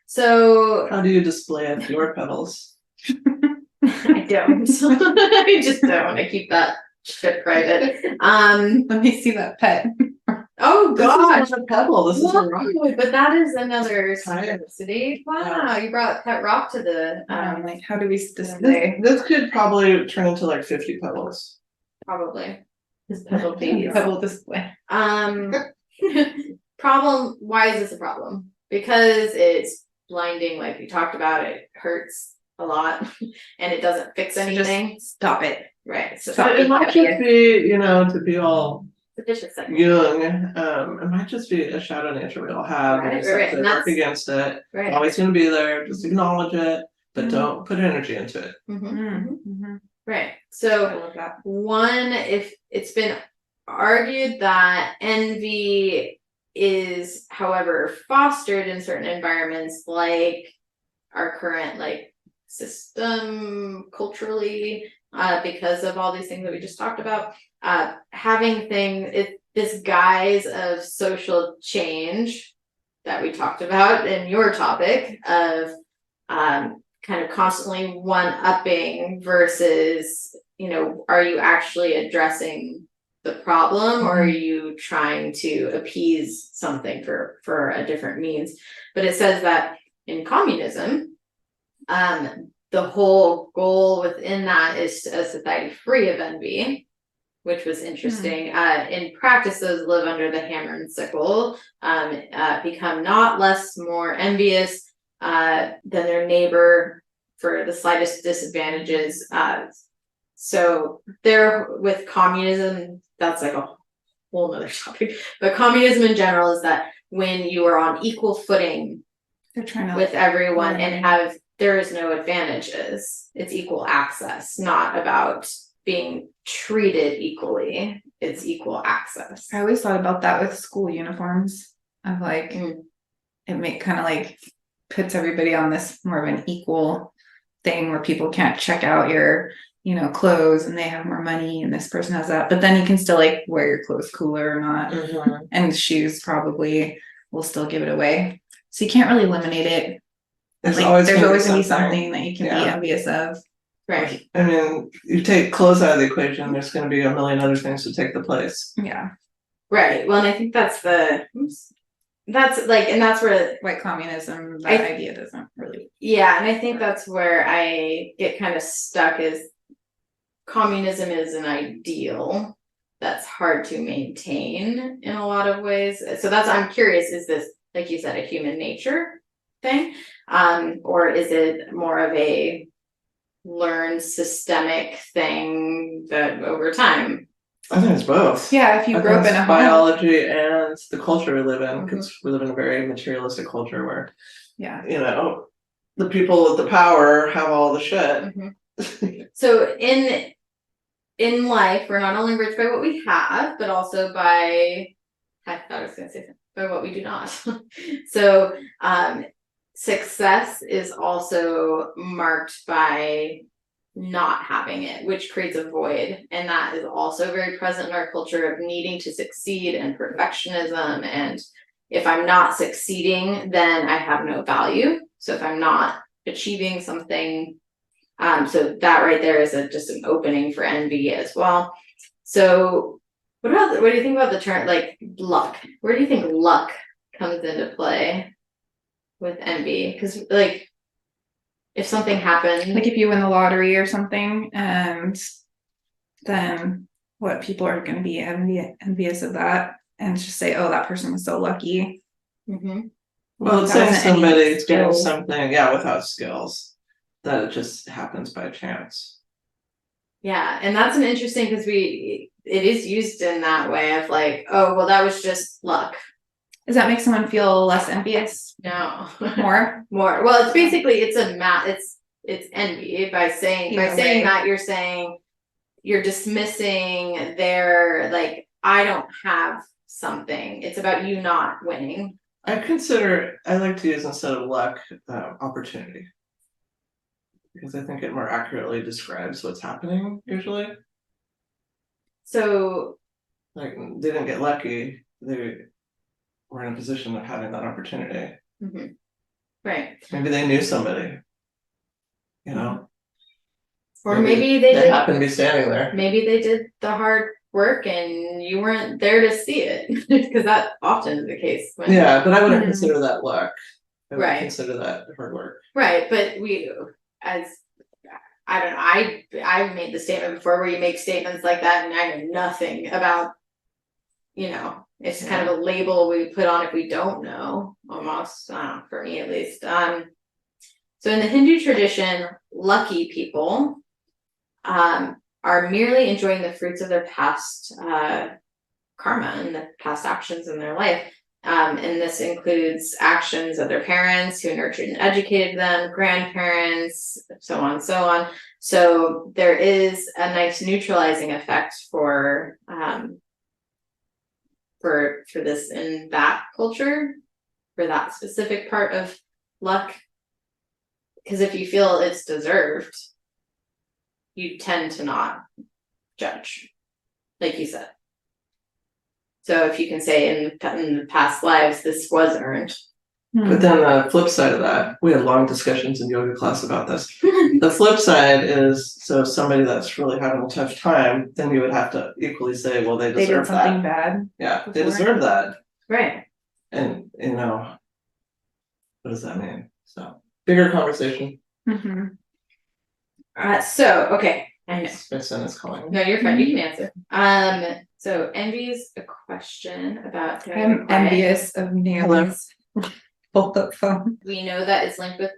So How do you display your pebbles? I don't. I just don't. I keep that shit private. Let me see that pet. Oh gosh. This is not a pebble. This is a rock. Whoa, but that is another Right. synchronicity. Wow, you brought pet rock to the Like, how do we display? This could probably turn into like 50 pebbles. probably his pebble babies. Pebble display. Problem, why is this a problem? Because it's blinding, like we talked about, it hurts a lot and it doesn't fix So anything. just stop it. Right. So Stop It might just be, to be all the vicious cycle. young. It might just be a shadow nature we all have. Right, And right, right, to and work that's- against it. It's Right. always gonna be there. Just acknowledge it, but Mhm. don't put energy into it. Right. I So love that. one, if it's been argued that envy is, however, fostered in certain environments, like our current system culturally, because of all these things that we just talked about, having this guise of social change that we talked about in your topic of kind of constantly one-upping versus, are you actually addressing the problem or are you trying to appease something for a different means? But it says that in communism, the whole goal within that is a society free of envy, which was interesting. In practice, those live under the hammer and sickle become not less more envious than their neighbor for the slightest disadvantages. So there with communism, that's like a whole nother topic. But communism in general is that when you are on equal footing They're trying to with everyone eliminate. and there is no advantages. It's equal access, not about being treated equally. It's equal access. I always thought about that with school uniforms of like it kind of puts everybody on this more of an equal thing where people can't check out your clothes and they have more money and this person has that, but then you can still wear your clothes cooler or not. And shoes probably will still give it away, so you can't really eliminate it. There's There's always always gonna be something that you can be Yeah. envious of. Right. I mean, you take clothes out of the equation, there's gonna be a million other things to take the place. Yeah. Right. Well, and I think that's where White communism, that idea doesn't really. yeah, and I think that's where I get kind of stuck is communism is an ideal that's hard to maintain in a lot of ways. So I'm curious, is this, like you said, a human nature thing? Or is it more of a learned systemic thing that over time? I think it's both. Yeah, if you grew up in a home. biology and the culture we live in, because we live in a very materialistic culture where Yeah. the people with the power have all the shit. So in life, we're not only rich by what we have, but also by what we do not. So success is also marked by not having it, which creates a void, and that is also very present in our culture of needing to succeed and perfectionism. And if I'm not succeeding, then I have no value. So if I'm not achieving something, so that right there is just an opening for envy as well. So what do you think about the term luck? Where do you think luck comes into play with envy? Because if something happened, If you win the lottery or something, and then what people are going to be envious of that and just say, oh, that person was so lucky. Well, it's saying somebody's getting something, without skills. that it just happens by chance. Yeah, and that's an interesting because it is used in that way of like, oh, well, that was just luck. Does that make someone feel less envious? No. More? More. Well, it's basically it's envy by saying that you're saying you're dismissing their like, I don't have something. It's about you not winning. I like to use instead of luck, opportunity. Because I think it more accurately describes what's happening usually. So like they didn't get lucky, they were in a position of having that opportunity. Mm-hmm. Right. Maybe they knew somebody, you know, or maybe they happened to be standing there. Maybe they did the hard work and you weren't there to see it, because that often is the case. Yeah, but I wouldn't consider that luck. I would Right. consider that hard work. Right, but I don't know, I've made the statement before where you make statements like that and I know nothing about, it's kind of a label we put on if we don't know, almost, for me at least. So in the Hindu tradition, lucky people are merely enjoying the fruits of their past karma and the past actions in their life. And this includes actions of their parents who nurtured and educated them, grandparents, so on and so on. So there is a nice neutralizing effect for this in that culture, for that specific part of luck. Because if you feel it's deserved, you tend to not judge, like you said. So if you can say in the past lives, this was earned. But then the flip side of that, we had long discussions in yoga class about this. The flip side is, so somebody that's really having a tough time, then you would have to equally say, well, they deserve did something that. bad. Yeah, they deserve that. Right. And what does that mean? So bigger conversation. Mm-hmm. So okay. I know. My son is calling. No, you're fine. You can answer. So envy's a question about. I'm envious of Naomi's fold-up phone. We know that it's linked with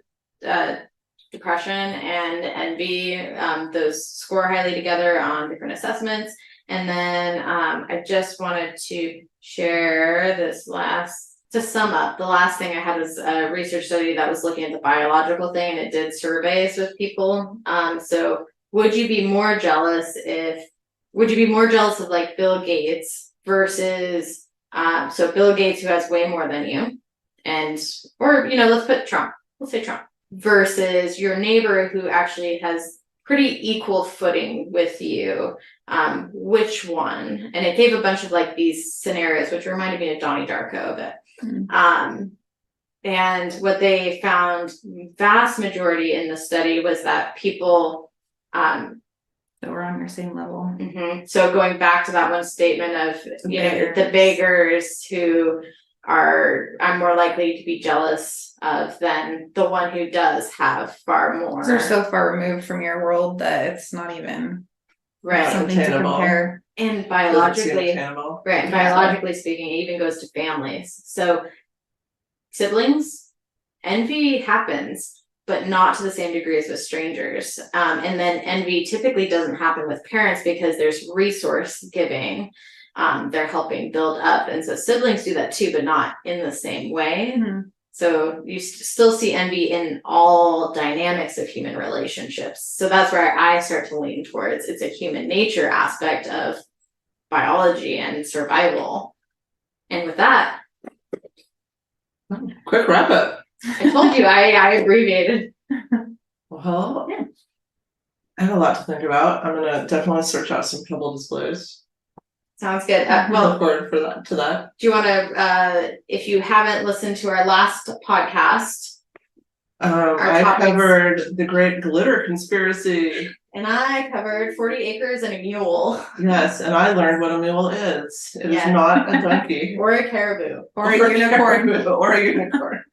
depression and envy. Those score highly together on different assessments. And then I just wanted to share this to sum up, the last thing I had was a research study that was looking at the biological thing, and it did surveys with people. So would you be more jealous of like Bill Gates versus so Bill Gates, who has way more than you, or let's put Trump, let's say Trump, versus your neighbor who actually has pretty equal footing with you, which one? And it gave a bunch of like these scenarios, which reminded me of Donnie Darko a bit. And what they found, vast majority in the study, was that people that we're on your same level. So going back to that one statement of the beggars who I'm more likely to be jealous of than the one who does have far more. They're so far removed from your world that it's not even something attainable. To compare. And biologically, biologically speaking, it even goes to families. So siblings, envy happens, but not to the same degree as with strangers. And then envy typically doesn't happen with parents because there's resource giving. They're helping build up. And so siblings do that too, but not in the same way. So you still see envy in all dynamics of human relationships. So that's where I start to lean towards. It's a human nature aspect of biology and survival. And with that, quick wrap up. I told you I abbreviated. Well, I have a lot to think about. I'm gonna definitely search out some Pebble displays. Sounds good. Look forward to that. Do you want to, if you haven't listened to our last podcast, I covered the Great Glitter Conspiracy. And I covered 40 acres and a mule. Yes, and I learned what a mule is. It is not a donkey. Or a caribou. Or a unicorn. Or a unicorn.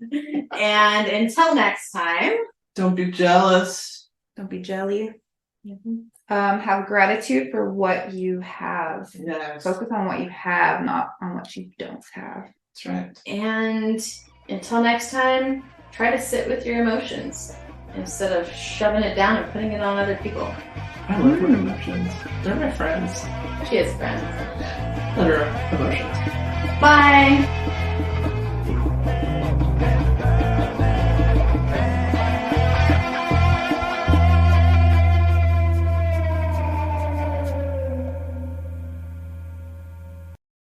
And until next time. Don't be jealous. Don't be jelly. Have gratitude for what you have. Yes. Focus on what you have, not on what you don't have. That's right. And until next time, try to sit with your emotions. instead of shoving it down and putting it on other people. I love my emotions. They're my friends. She has friends. That are emotions. Bye.